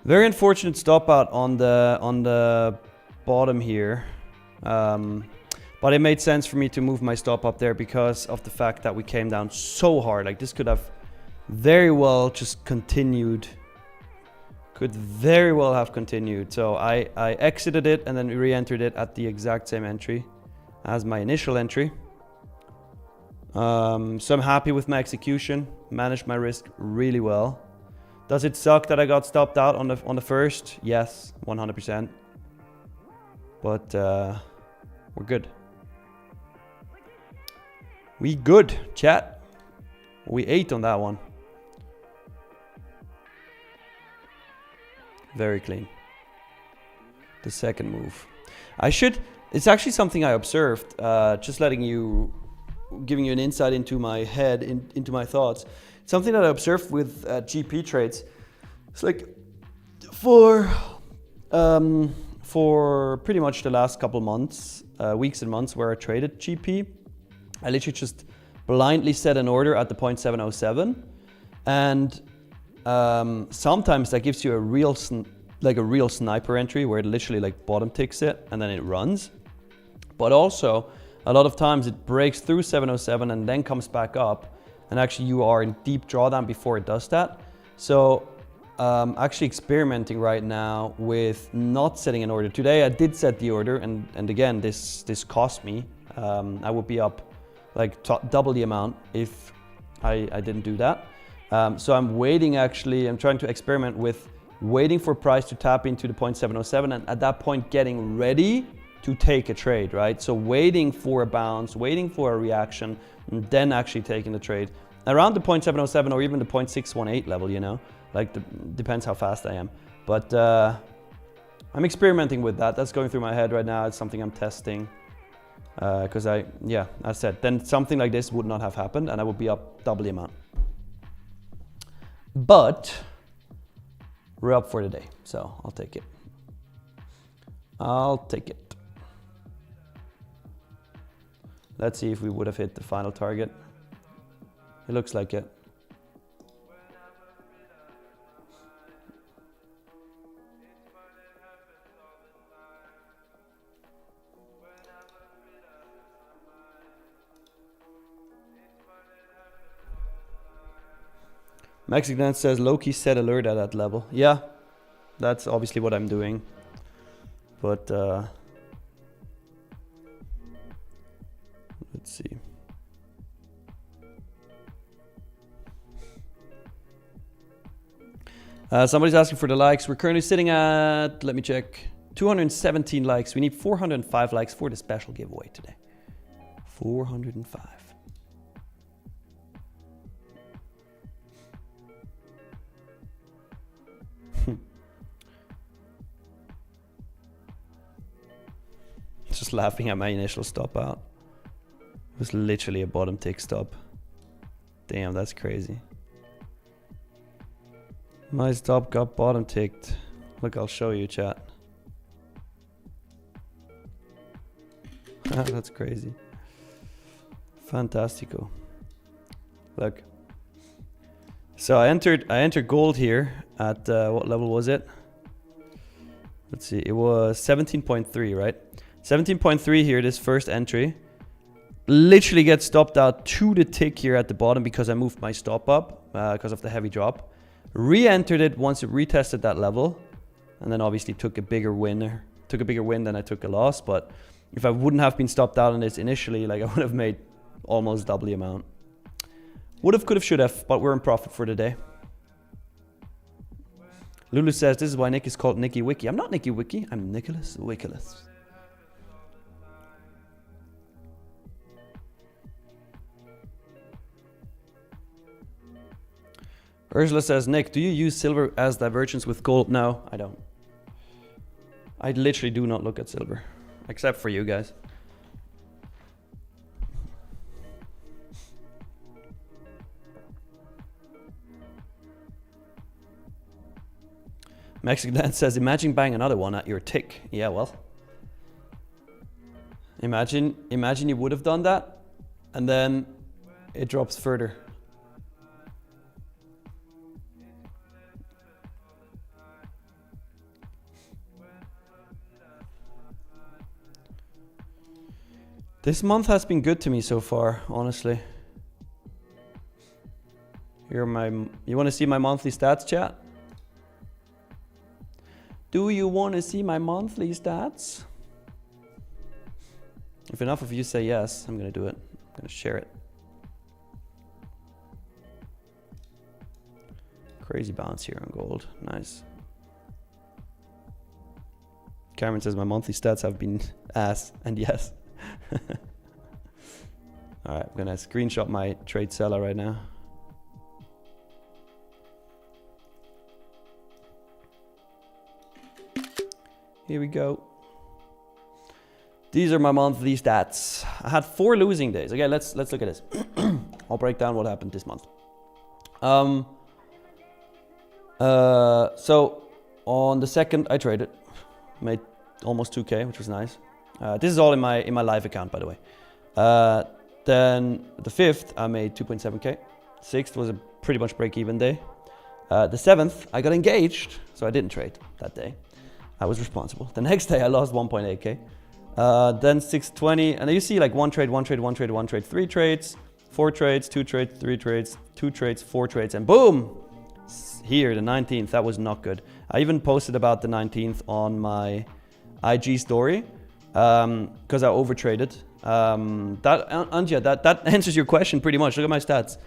Very unfortunate stop out on the bottom here. But it made sense for me to move my stop up there because of the fact that we came down so hard. Like this could have very well just continued. Could very well have continued. So I exited it and then re-entered it at the exact same entry as my initial entry. So I'm happy with my execution, managed my risk really well. Does it suck that I got stopped out on the first? Yes, 100%. But we're good. We good, chat. We ate on that one. Very clean. The second move. It's actually something I observed, just giving you an insight into my head, into my thoughts. Something that I observed with GP trades. It's like for pretty much the last couple months, weeks and months where I traded GP, I literally just blindly set an order at the 0.707, and sometimes that gives you a real sniper entry where it literally like bottom ticks it and then it runs. But also a lot of times it breaks through 707 and then comes back up, and actually you are in deep drawdown before it does that. So actually experimenting right now with not setting an order. Today I did set the order, and again this cost me. I would be up like double the amount if I didn't do that. So I'm waiting, actually, I'm trying to experiment with waiting for price to tap into the 0.707 and at that point getting ready to take a trade, right? So waiting for a bounce, waiting for a reaction, and then actually taking the trade. Around the 0.707 or even the 0.618 level, you know, like depends how fast I am. But I'm experimenting with that. That's going through my head right now. It's something I'm testing. Because as I said, then something like this would not have happened and I would be up double the amount. But we're up for the day, so I'll take it. I'll take it. Let's see if we would have hit the final target. It looks like it. Mexican says low-key set alert at that level. Yeah, that's obviously what I'm doing. But let's see. Somebody's asking for the likes. We're currently sitting at, let me check, 217 likes. We need 405 likes for the special giveaway today. 405. Just laughing at my initial stop out. It was literally a bottom tick stop. Damn, that's crazy. My stop got bottom ticked. Look, I'll show you, chat. That's crazy. Fantastico. Look. So I entered gold here at what level was it? Let's see. It was 17.3, right? 17.3 here, this first entry. Literally gets stopped out to the tick here at the bottom because I moved my stop up because of the heavy drop. Re-entered it once it retested that level. And then obviously took a bigger win. Took a bigger win than I took a loss. But if I wouldn't have been stopped out on this initially, like I would have made almost double the amount. Would have, could have, should have, but we're in profit for the day. Lulu says this is why Nick is called Nicky Wicky. I'm not Nicky Wicky, I'm Nicholas Wickless. Ursula says, Nick, do you use silver as divergence with gold? No, I don't. I literally do not look at silver, except for you guys. Mexican Dan says, imagine buying another one at your tick. Yeah, well. Imagine you would have done that, and then it drops further. This month has been good to me so far, honestly. You want to see my monthly stats, chat? Do you want to see my monthly stats? If enough of you say yes, I'm going to do it. I'm going to share it. Crazy bounce here on gold. Nice. Cameron says my monthly stats have been ass, and yes. Alright, I'm gonna screenshot my trade seller right now. Here we go. These are my monthly stats. I had 4 losing days. Okay, let's look at this. I'll break down what happened this month. So on the 2nd I traded, made almost 2k, which was nice. This is all in my live account, by the way. Then the 5th, I made 2.7K. 6th was a pretty much break-even day. The 7th, I got engaged, so I didn't trade that day. I was responsible. The next day, I lost 1.8K. Then 620, and you see like 1 trade, 1 trade, 1 trade, 1 trade, 3 trades, 4 trades, 2 trades, 3 trades, 2 trades, 4 trades, and boom! Here, the 19th, that was not good. I even posted about the 19th on my IG story because I overtraded. That answers your question pretty much. Look at my stats.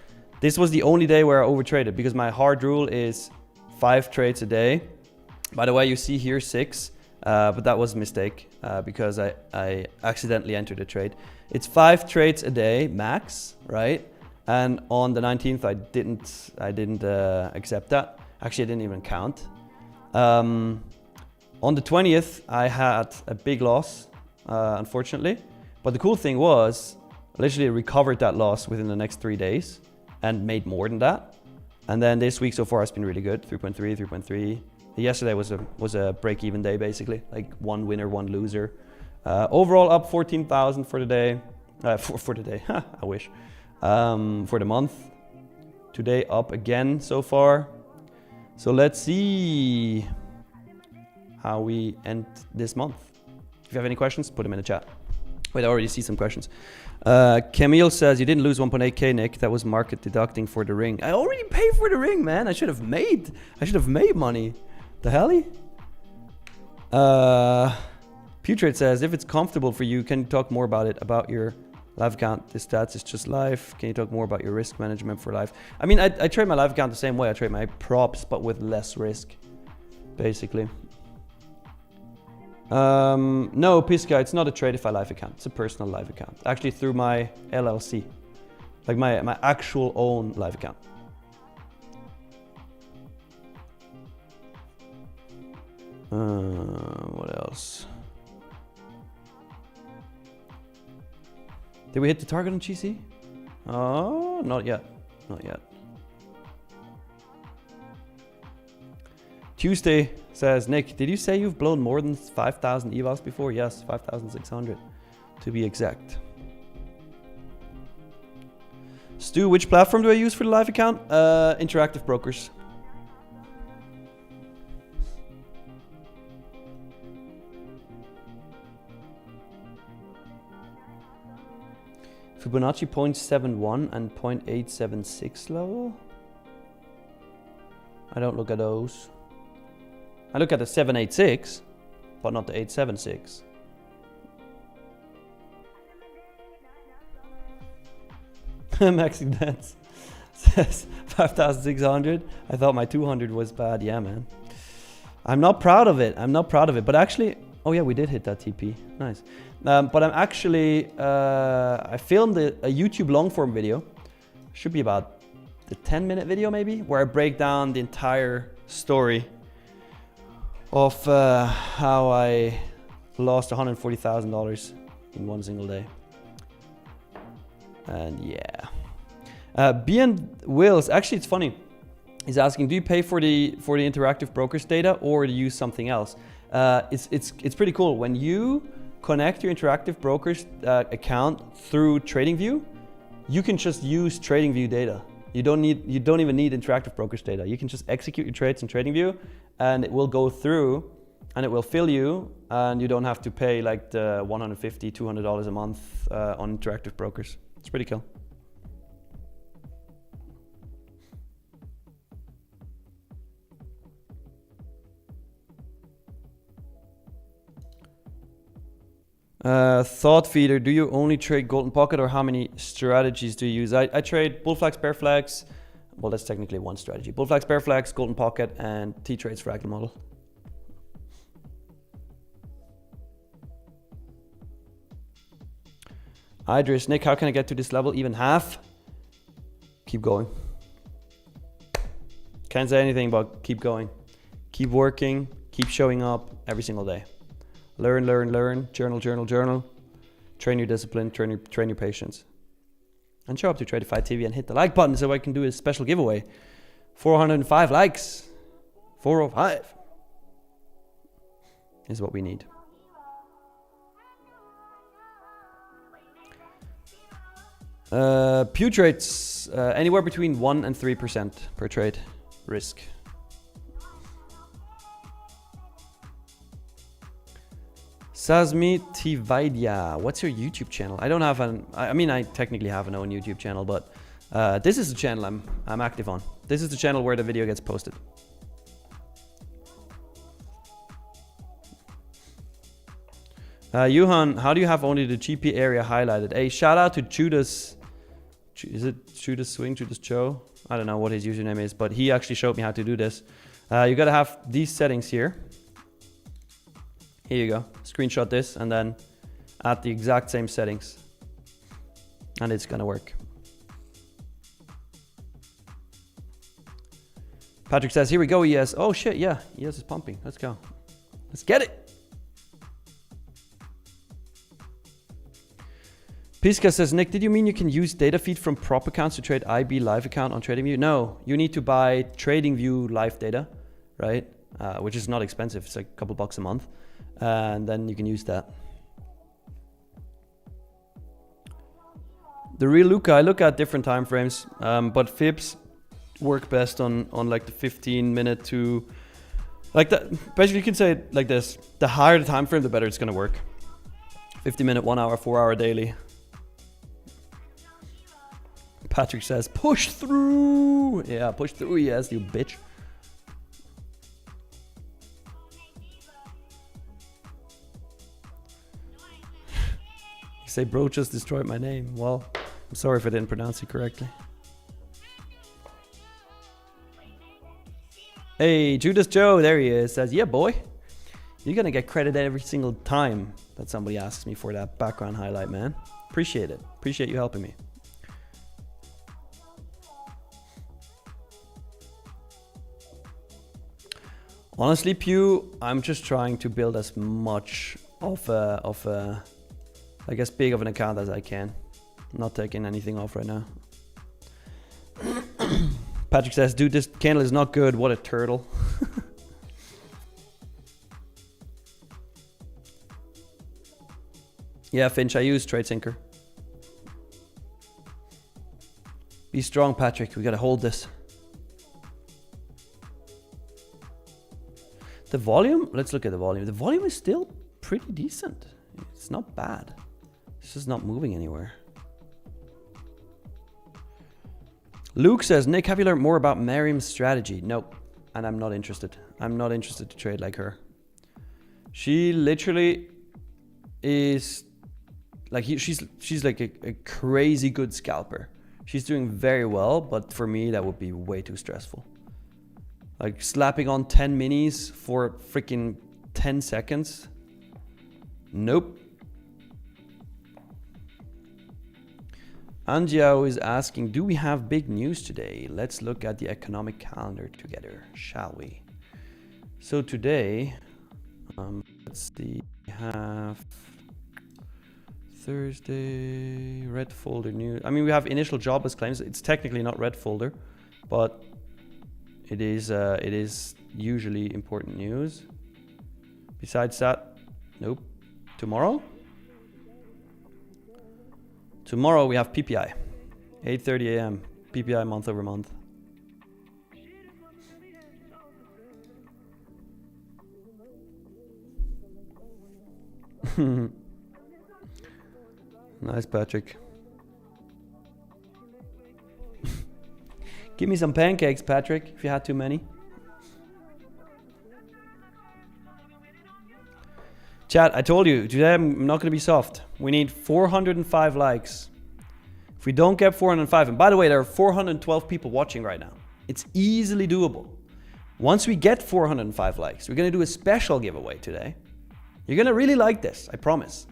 This was the only day where I overtraded because my hard rule is 5 trades a day. By the way, you see here 6, but that was a mistake because I accidentally entered a trade. It's 5 trades a day max, right? And on the 19th, I didn't accept that. Actually, I didn't even count. On the 20th, I had a big loss, unfortunately. But the cool thing was, I literally recovered that loss within the next 3 days and made more than that. And then this week so far has been really good, 3.3, 3.3. Yesterday was a break-even day, basically, like 1 winner, 1 loser. Overall up 14,000 for the day, for the day, I wish. For the month. Today up again so far. So let's see how we end this month. If you have any questions, put them in the chat. Wait, I already see some questions. Camille says, you didn't lose 1.8K, Nick. That was market deducting for the ring. I already paid for the ring, man. I should have made money. The hell? Putrade says, if it's comfortable for you, can you talk more about it, about your live account? The stats is just live. Can you talk more about your risk management for live? I mean, I trade my live account the same way. I trade my props, but with less risk, basically. No, Pisca, it's not a Tradeify live account. It's a personal live account. Actually, through my LLC, like my actual own live account. What else? Did we hit the target on GC? Oh, not yet. Not yet. Tuesday says, Nick, did you say you've blown more than 5,000 evals before? Yes, 5,600 to be exact. Stu, which platform do I use for the live account? Interactive Brokers. Fibonacci 0.71 and 0.876 level. I don't look at those. I look at the 786, but not the 876. Maxing Dance says 5,600. I thought my 200 was bad. Yeah, man. I'm not proud of it. I'm not proud of it. But actually, oh yeah, we did hit that TP. Nice. But I'm actually, I filmed a YouTube long form video. Should be about the 10-minute video maybe, where I break down the entire story of how I lost $140,000 in one single day. And yeah. B&, Wills, actually it's funny. He's asking, do you pay for the interactive brokers data or do you use something else? It's pretty cool. When you connect your interactive brokers account through TradingView, you can just use TradingView data. You don't even need interactive brokers data. You can just execute your trades in TradingView and it will go through and it will fill you, and you don't have to pay like the $150, $200 a month on interactive brokers. It's pretty cool. Thought Feeder, do you only trade Golden Pocket or how many strategies do you use? I trade Bull Flags, Bear Flags. Well, that's technically one strategy. Bull Flags, Bear Flags, Golden Pocket, and T-Trades Fractal Model. Idris, Nick, how can I get to this level? Even half? Keep going. Can't say anything but keep going. Keep working, keep showing up every single day. Learn, learn, learn, journal, journal, journal. Train your discipline, train your patience. And show up to Tradeify TV and hit the like button so I can do a special giveaway. 405 likes. 405 is what we need. Pew trades anywhere between 1 and 3% per trade risk. Sasmi Tivaidya, what's your YouTube channel? I don't have an. I mean, I technically have an own YouTube channel, but this is the channel I'm active on. This is the channel where the video gets posted. Johan, how do you have only the GP area highlighted? Hey, shout out to Judas. Is it Judas Swing, Judas Joe? I don't know what his username is, but he actually showed me how to do this. You gotta have these settings here. Here you go. Screenshot this and then add the exact same settings. And it's gonna work. Patrick says, here we go, ES. Oh shit, yeah, ES is pumping. Let's go. Let's get it. Piska says, Nick, did you mean you can use data feed from prop accounts to trade IB live account on TradingView? No, you need to buy TradingView live data, right? Which is not expensive. It's like a couple bucks a month. And then you can use that. The real Luca, I look at different time frames, but fibs work best on like the 15-minute to like that. Basically, you can say it like this: the higher the time frame, the better it's gonna work. 50-minute, 1 hour, 4 hour daily. Patrick says, push through. Yeah, push through, yes, you bitch. You say, bro, just destroyed my name. Well, I'm sorry if I didn't pronounce it correctly. Hey, Judas Joe, there he is. Says, yeah, boy. You're gonna get credit every single time that somebody asks me for that background highlight, man. Appreciate it. Appreciate you helping me. Honestly, Pew, I'm just trying to build as much of a, I guess, big of an account as I can. I'm not taking anything off right now. Patrick says, dude, this candle is not good. What a turtle. Yeah, Finch, I use TradeSyncer. Be strong, Patrick. We gotta hold this. The volume, let's look at the volume. The volume is still pretty decent. It's not bad. It's just not moving anywhere. Luke says, Nick, have you learned more about Miriam's strategy? Nope. And I'm not interested. I'm not interested to trade like her. She literally is like, she's like a crazy good scalper. She's doing very well, but for me, that would be way too stressful. Like slapping on 10 minis for freaking 10 seconds. Nope. Anjiao is asking, do we have big news today? Let's look at the economic calendar together, shall we? So today, let's see, we have Thursday, red folder news. I mean, we have initial jobless claims. It's technically not red folder, but it is usually important news. Besides that, nope. Tomorrow we have PPI, 8:30 a.m. PPI month over month. Nice, Patrick. Give me some pancakes, Patrick, if you had too many. Chat, I told you, today I'm not going to be soft. We need 405 likes. If we don't get 405, and by the way, there are 412 people watching right now. It's easily doable. Once we get 405 likes, we're going to do a special giveaway today. You're going to really like this, I promise.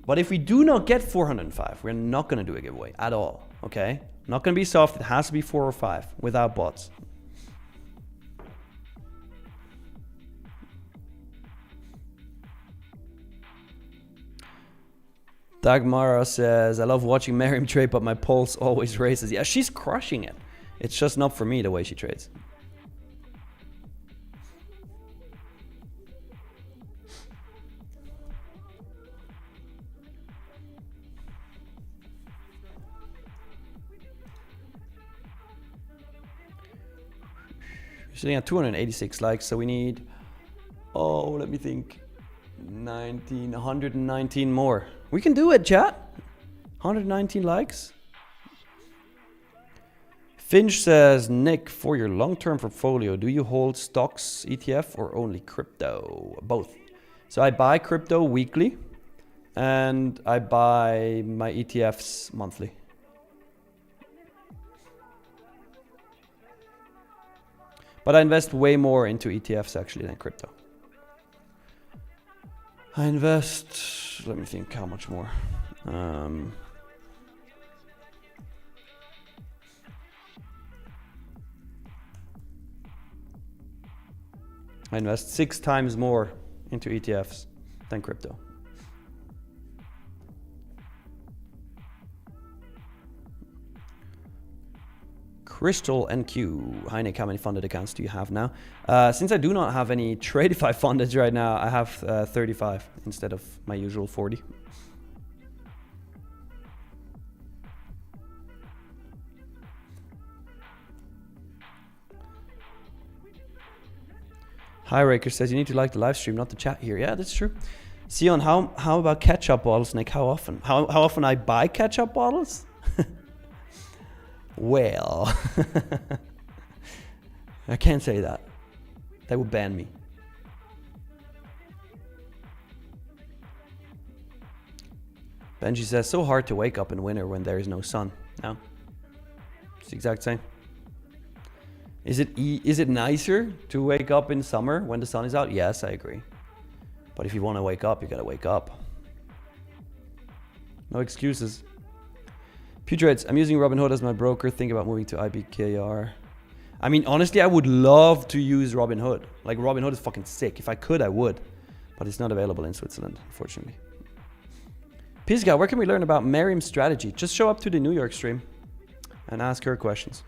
But if we do not get 405, we're not going to do a giveaway at all, okay? Not going to be soft. It has to be 4 or 5 without bots. Dagmara says, I love watching Miriam trade, but my pulse always races. Yeah, she's crushing it. It's just not for me the way she trades. sitting at 286 likes, so we need, oh, let me think, 119 more. We can do it, chat. 119 likes. Finch says, Nick, for your long-term portfolio, do you hold stocks, ETF, or only crypto? Both. So I buy crypto weekly, and I buy my ETFs monthly. But I invest way more into ETFs actually than crypto. I invest, let me think how much more. I invest 6 times more into ETFs than crypto. Crystal NQ. Hi Nick, how many funded accounts do you have now? Since I do not have any Tradeify funded right now, I have 35 instead of my usual 40. Hi Raker says you need to like the live stream, not the chat here. Yeah, that's true. Sion, how about ketchup bottles, Nick? How often? How often I buy ketchup bottles? Well, I can't say that. They would ban me. Benji says, so hard to wake up in winter when there is no sun. No, it's the exact same. Is it nicer to wake up in summer when the sun is out? Yes, I agree. But if you want to wake up, you gotta wake up. No excuses. Putreds, I'm using Robinhood as my broker. Think about moving to IBKR. I mean, honestly, I would love to use Robinhood. Like, Robinhood is fucking sick. If I could, I would. But it's not available in Switzerland, unfortunately. Pisga, where can we learn about Miriam's strategy? Just show up to the New York stream and ask her questions.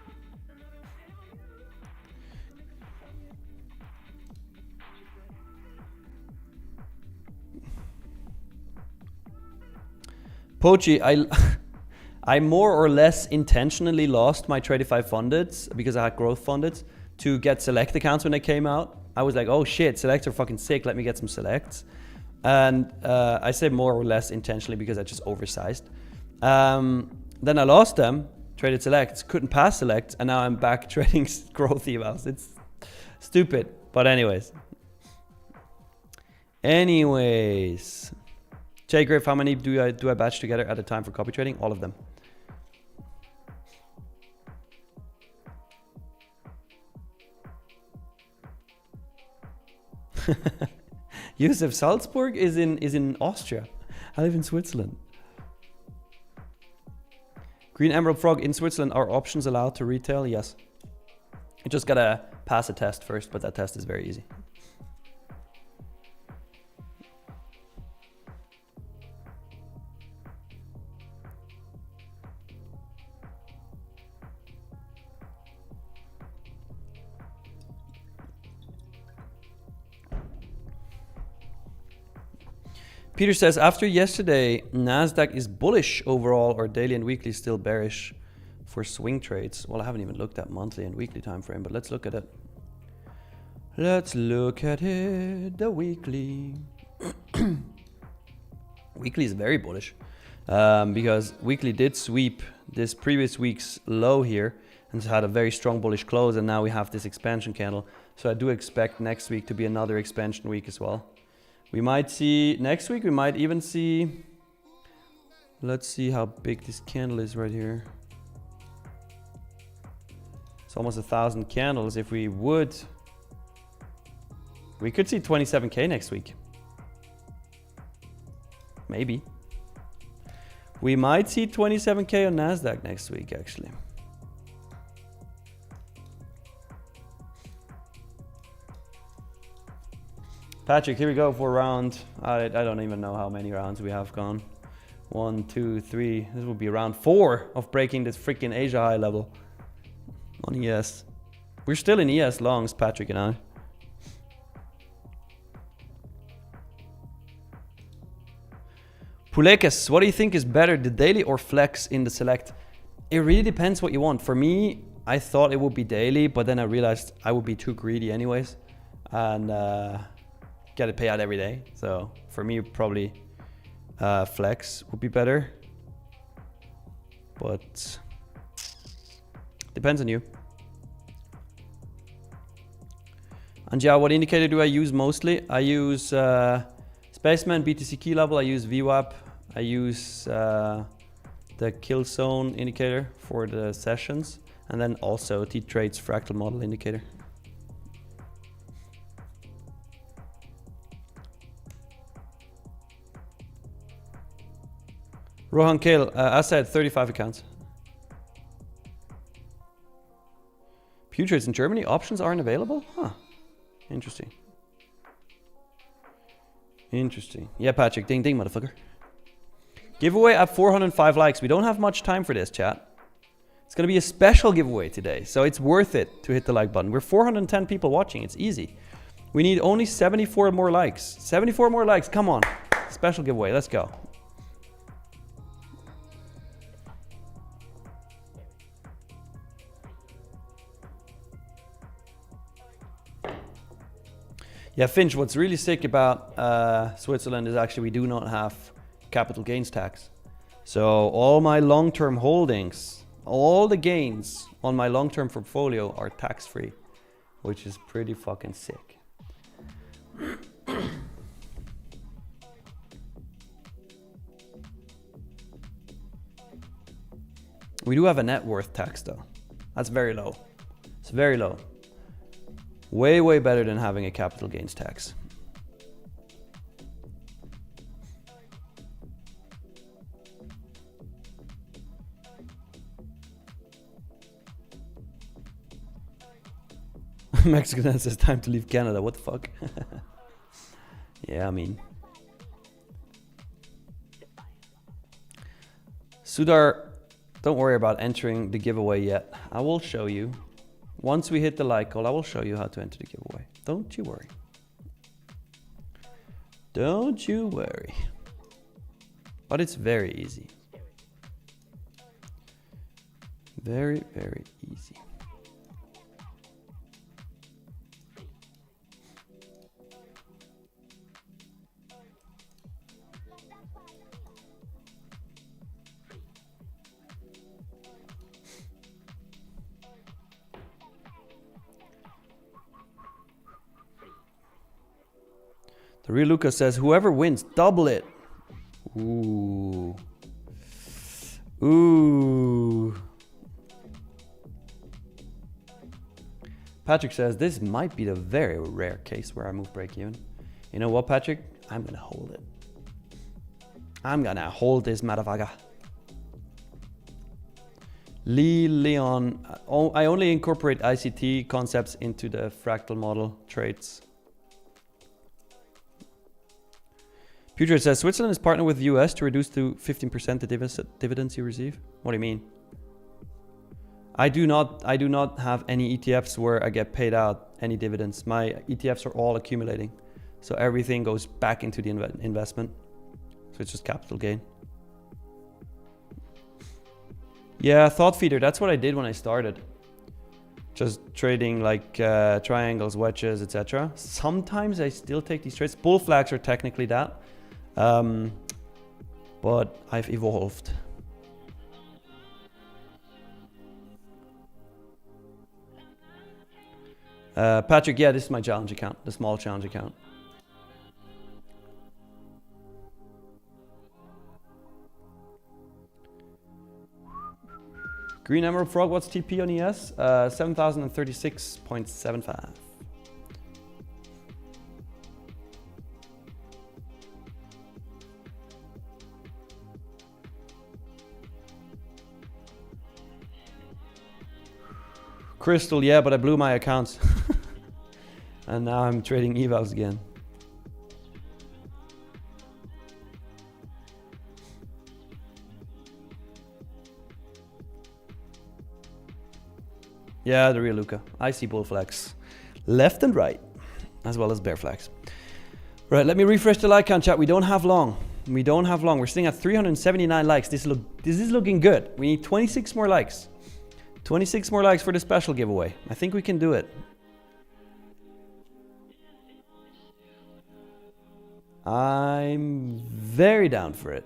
Pochi, I more or less intentionally lost my Tradeify funded because I had growth funded to get select accounts when they came out. I was like, oh shit, selects are fucking sick. Let me get some selects. And I say more or less intentionally because I just oversized. Then I lost them, traded selects, couldn't pass selects, and now I'm back trading growth evals. It's stupid. But anyways. Jay Griff, how many do I batch together at a time for copy trading? All of them. Yusuf, Salzburg is in Austria. I live in Switzerland. Green Emerald Frog, in Switzerland, are options allowed to retail? Yes. You just gotta pass a test first, but that test is very easy. Peter says, after yesterday, NASDAQ is bullish overall, or daily and weekly still bearish for swing trades. Well, I haven't even looked at monthly and weekly time frame, but let's look at it. Let's look at it, the weekly. Weekly is very bullish because weekly did sweep this previous week's low here and had a very strong bullish close, and now we have this expansion candle. So I do expect next week to be another expansion week as well. We might see, next week we might even see, let's see how big this candle is right here. It's almost 1,000 candles. If we would, we could see 27K next week. Maybe. We might see 27K on NASDAQ next week, actually. Patrick, here we go for round. I don't even know how many rounds we have gone. 1, 2, 3. This will be round 4 of breaking this freaking Asia high level on ES. We're still in ES longs, Patrick and I. Pulekes, what do you think is better, the daily or flex in the select? It really depends what you want. For me, I thought it would be daily, but then I realized I would be too greedy anyways, and get it pay out every day. So for me, probably flex would be better, but depends on you. And yeah, what indicator do I use mostly? I use Spaceman, BTC key level, I use VWAP, I use the kill zone indicator for the sessions, and then also T-Trade's fractal model indicator. Rohan Kale, I said 35 accounts. Pew trades in Germany, options aren't available? Huh, interesting. Interesting. Yeah, Patrick, ding ding, motherfucker. Giveaway at 405 likes. We don't have much time for this, chat. It's gonna be a special giveaway today, so it's worth it to hit the like button. We're 410 people watching, it's easy. We need only 74 more likes. 74 more likes, come on. Special giveaway, let's go. Yeah, Finch, what's really sick about Switzerland is actually we do not have capital gains tax. So all my long-term holdings, all the gains on my long-term portfolio are tax-free, which is pretty fucking sick. We do have a net worth tax though. That's very low. It's very low. Way, way better than having a capital gains tax. Mexican says time to leave Canada. What the fuck? Yeah, I mean. Sudar, don't worry about entering the giveaway yet. I will show you. Once we hit the like goal, I will show you how to enter the giveaway. Don't you worry. Don't you worry. But it's very easy. Very, very easy. The real Lucas says, whoever wins, double it. Ooh. Ooh. Patrick says, this might be the very rare case where I move break even. You know what, Patrick? I'm gonna hold it. I'm gonna hold this motherfucker. Leon, I only incorporate ICT concepts into the fractal model trades. Putrid says, Switzerland is partnered with the US to reduce to 15% the dividends you receive. What do you mean? I do not have any ETFs where I get paid out any dividends. My ETFs are all accumulating. So everything goes back into the investment. So it's just capital gain. Yeah, thought feeder, that's what I did when I started. Just trading like triangles, wedges, etc. Sometimes I still take these trades. Bull flags are technically that. But I've evolved. Patrick, yeah, this is my challenge account, the small challenge account. Green Emerald Frog, what's TP on ES? 7,036.75. Crystal, yeah, but I blew my accounts. And now I'm trading evals again. Yeah, the real Luca. I see bull flags left and right, as well as bear flags. Right, let me refresh the like count, chat. We don't have long. We don't have long. We're sitting at 379 likes. This is looking good. We need 26 more likes. 26 more likes for the special giveaway. I think we can do it. I'm very down for it.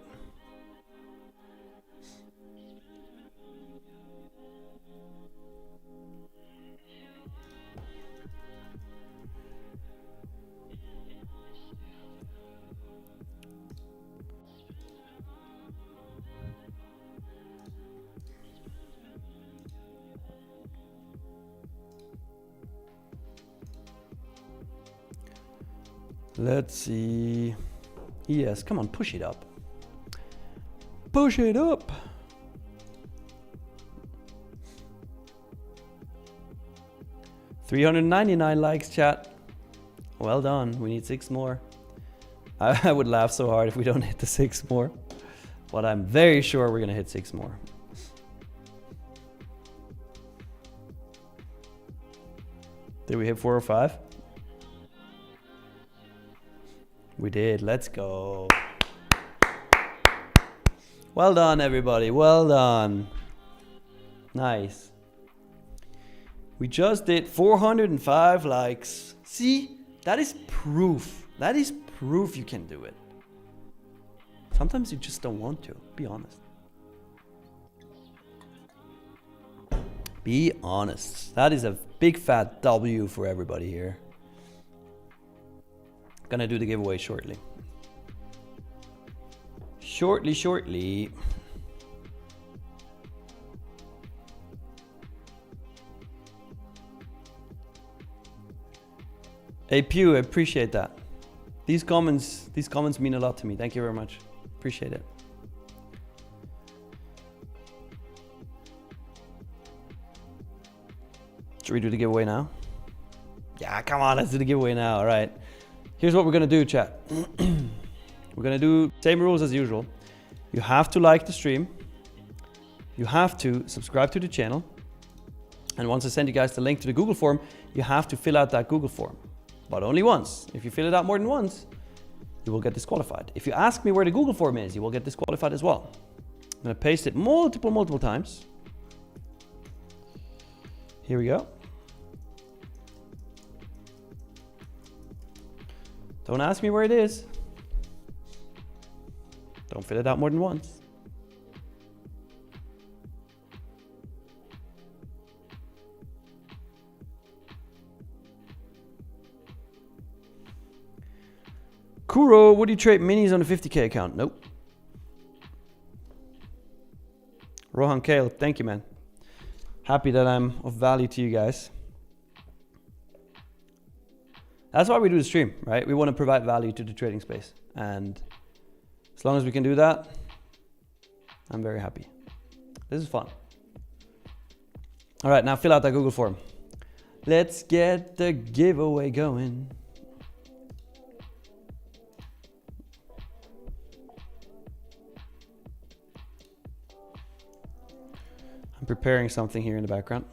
Let's see. Yes, come on, push it up. Push it up. $399 likes, chat. Well done. We need 6 more. I would laugh so hard if we don't hit the 6 more. But I'm very sure we're gonna hit 6 more. Did we hit 4 or 5? We did. Let's go. Well done, everybody. Well done. Nice. We just did 405 likes. See, that is proof. That is proof you can do it. Sometimes you just don't want to. Be honest. Be honest. That is a big fat W for everybody here. Gonna do the giveaway shortly. Shortly. Hey Pew, I appreciate that. These comments mean a lot to me. Thank you very much. Appreciate it. Should we do the giveaway now? Yeah, come on, let's do the giveaway now. All right. Here's what we're gonna do, chat. We're gonna do same rules as usual. You have to like the stream. You have to subscribe to the channel. And once I send you guys the link to the Google form, you have to fill out that Google form. But only once. If you fill it out more than once, you will get disqualified. If you ask me where the Google form is, you will get disqualified as well. I'm gonna paste it multiple times. Here we go. Don't ask me where it is. Don't fill it out more than once. Kuro, would you trade minis on a 50k account? Nope. Rohan Kale, thank you, man. Happy that I'm of value to you guys. That's why we do the stream, right? We want to provide value to the trading space. And as long as we can do that, I'm very happy. This is fun. All right, now fill out that Google form. Let's get the giveaway going. I'm preparing something here in the background.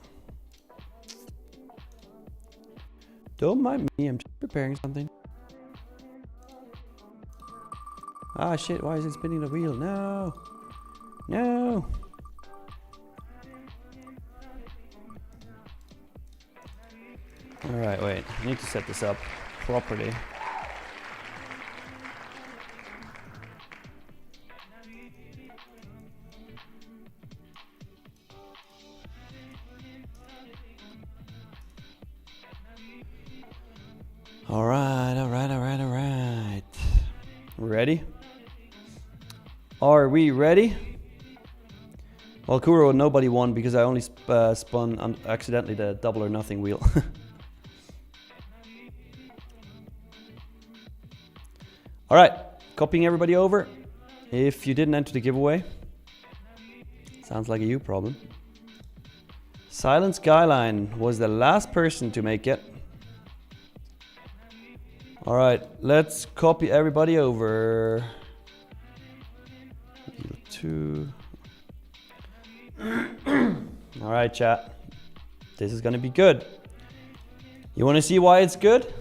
Don't mind me, I'm just preparing something. Ah shit, why is it spinning the wheel? No! No! Alright, wait, I need to set this up properly. Alright. Ready? Are we ready? Well, Kuro, nobody won because I only spun accidentally the double or nothing wheel. Alright, copying everybody over. If you didn't enter the giveaway, sounds like a you problem. Silent Skyline was the last person to make it. All right, let's copy everybody over. Two. All right, chat. This is gonna be good. You wanna see why it's good?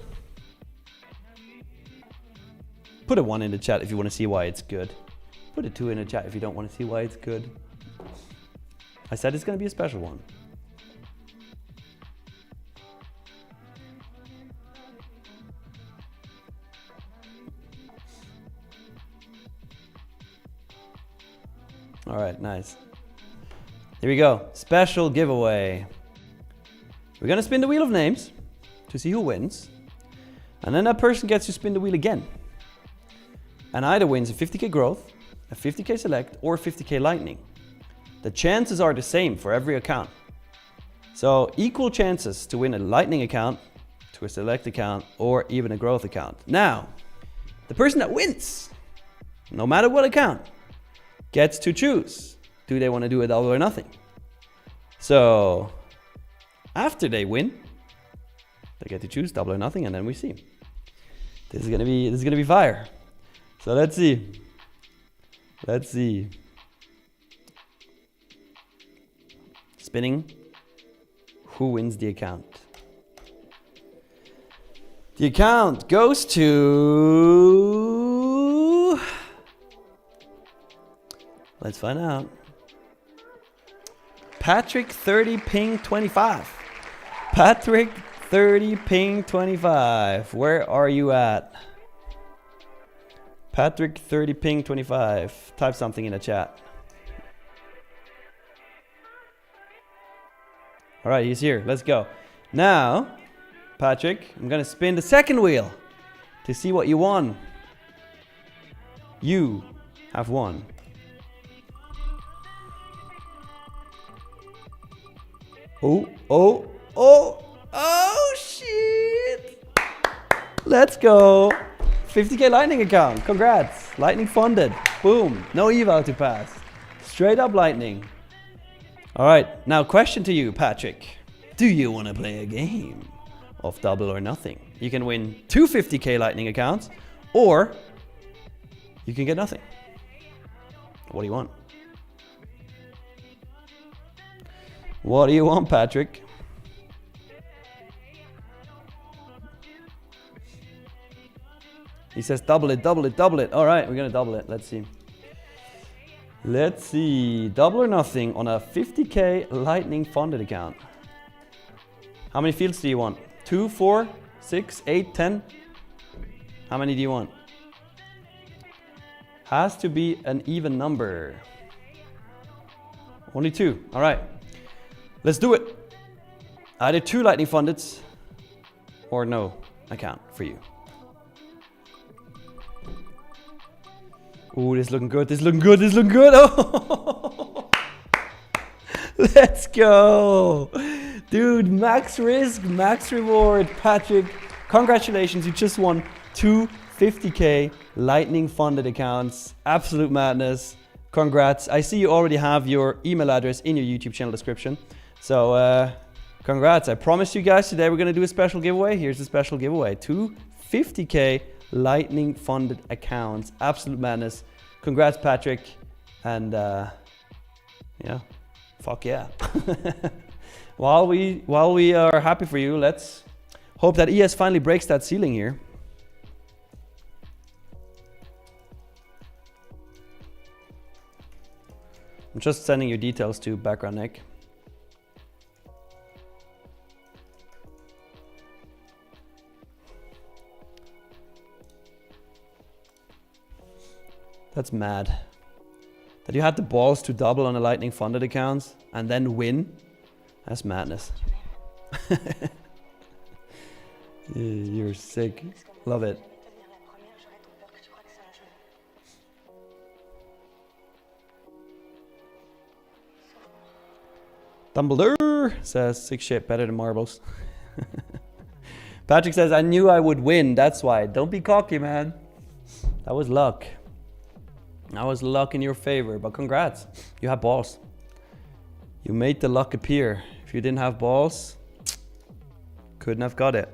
Put a 1 in the chat if you wanna see why it's good. Put a 2 in the chat if you don't wanna see why it's good. I said it's gonna be a special one. All right, nice. Here we go. Special giveaway. We're gonna spin the wheel of names to see who wins. And then that person gets to spin the wheel again. And either wins a 50k growth, a 50k select, or a 50k lightning. The chances are the same for every account. So equal chances to win a lightning account, to a select account, or even a growth account. Now, the person that wins, no matter what account, gets to choose. Do they want to do a double or nothing? So after they win, they get to choose double or nothing, and then we see. This is gonna be fire. So let's see. Let's see. Spinning. Who wins the account? The account goes to... Let's find out. Patrick 30 ping 25. Patrick 30 ping 25. Where are you at? Patrick 30 ping 25. Type something in the chat. All right, he's here. Let's go. Now, Patrick, I'm gonna spin the second wheel to see what you won. You have won. Oh, shit. Let's go. 50k lightning account. Congrats. Lightning funded. Boom. No eval to pass. Straight up lightning. All right. Now, question to you, Patrick. Do you want to play a game of double or nothing? You can win 2 50k lightning accounts, or you can get nothing. What do you want? What do you want, Patrick? He says double it, double it, double it. All right, we're gonna double it. Let's see. Let's see. Double or nothing on a 50k lightning funded account. How many fields do you want? 2, 4, 6, 8, 10? How many do you want? Has to be an even number. Only 2. All right. Let's do it. Either 2 lightning fundeds or no account for you. Ooh, this is looking good. This is looking good. This is looking good. Oh, let's go. Dude, max risk, max reward. Patrick, congratulations. You just won 2 50k lightning funded accounts. Absolute madness. Congrats. I see you already have your email address in your YouTube channel description. So congrats. I promised you guys today we're going to do a special giveaway. Here's the special giveaway. 2 50k lightning funded accounts. Absolute madness. Congrats, Patrick. And yeah, fuck yeah. While we are happy for you, let's hope that ES finally breaks that ceiling here. I'm just sending your details to background Nick. That's mad. That you had the balls to double on the lightning funded accounts and then win. That's madness. You're sick. Love it. Dumbledore says 6 shit better than marbles. Patrick says, I knew I would win. That's why. Don't be cocky, man. That was luck. That was luck in your favor, but congrats. You have balls. You made the luck appear. If you didn't have balls, couldn't have got it.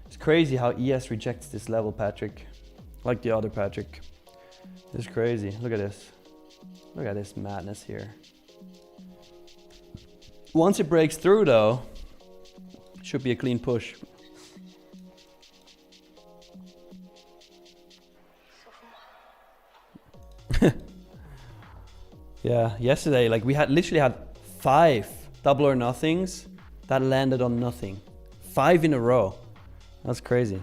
It's crazy how ES rejects this level, Patrick. Like the other Patrick. It's crazy. Look at this. Look at this madness here. Once it breaks through though, should be a clean push. Yeah, yesterday, like we had literally had 5 double or nothings That landed on nothing. 5 in a row. That's crazy.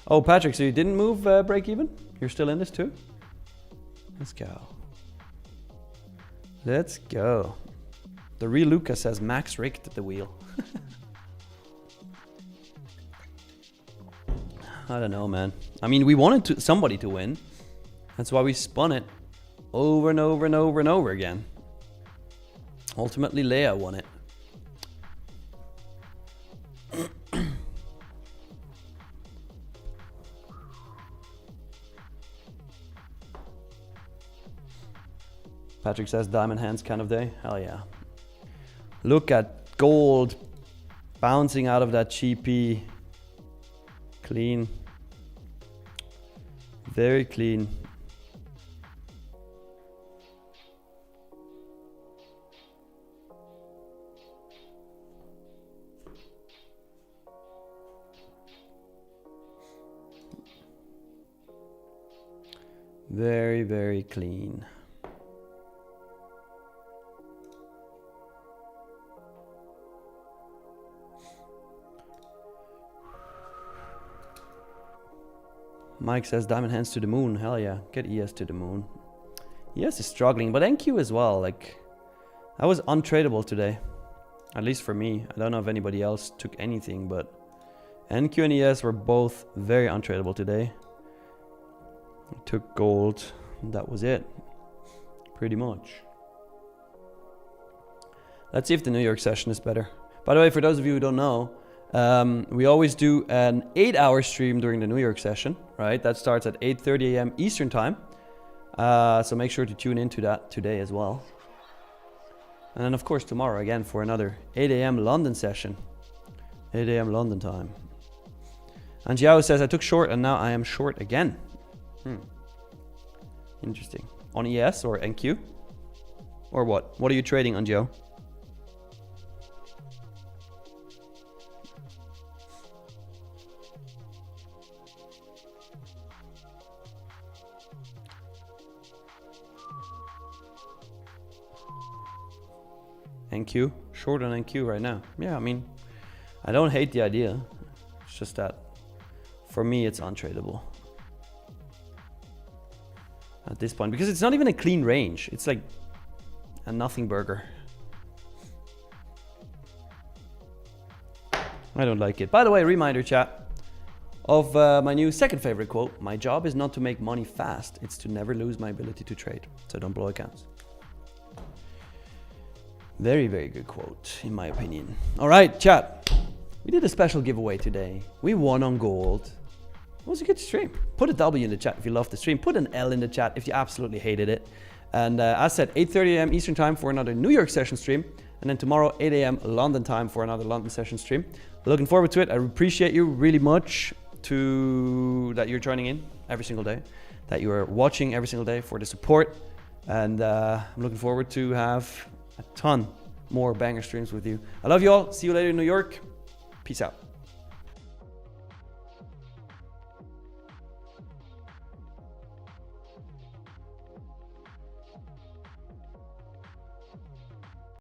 Oh, Patrick, so you didn't move break even? You're still in this too? Let's go. Let's go. The real Lucas says Max rigged the wheel. I don't know, man. I mean, we wanted somebody to win. That's why we spun it over and over and over and over again. Ultimately, Leia won it. Patrick says diamond hands kind of day. Hell yeah. Look at gold bouncing out of that cheapy. Clean. Very clean. Very, very clean. Mike says diamond hands to the moon. Hell yeah, get ES to the moon. ES is struggling, but NQ as well. Like, that was untradeable today, at least for me. I don't know if anybody else took anything, but NQ and ES were both very untradeable today. I took gold. That was it, pretty much. Let's see if the New York session is better. By the way, for those of you who don't know, we always do an 8-hour stream during the New York session, right? That starts at 8:30 a.m. Eastern time. So make sure to tune into that today as well. And then of course tomorrow again for another 8 a.m. London session. 8 a.m. London time. And Jiao says, I took short and now I am short again. Interesting. On ES or NQ? Or what? What are you trading on, Jiao? NQ, short on NQ right now. Yeah, I mean, I don't hate the idea. It's just that for me, it's untradeable at this point because it's not even a clean range. It's like a nothing burger. I don't like it. By the way, reminder chat of my new second favorite quote. My job is not to make money fast. It's to never lose my ability to trade. So don't blow accounts. Very, very good quote, in my opinion. All right, chat. We did a special giveaway today. We won on gold. It was a good stream. Put a W in the chat if you loved the stream. Put an L in the chat if you absolutely hated it. And as I said, 8:30 a.m. Eastern time for another New York session stream. And then tomorrow, 8 a.m. London time for another London session stream. Looking forward to it. I appreciate you really much that you're joining in every single day, that you are watching every single day, for the support. And I'm looking forward to have a ton more banger streams with you. I love you all. See you later in New York. Peace out.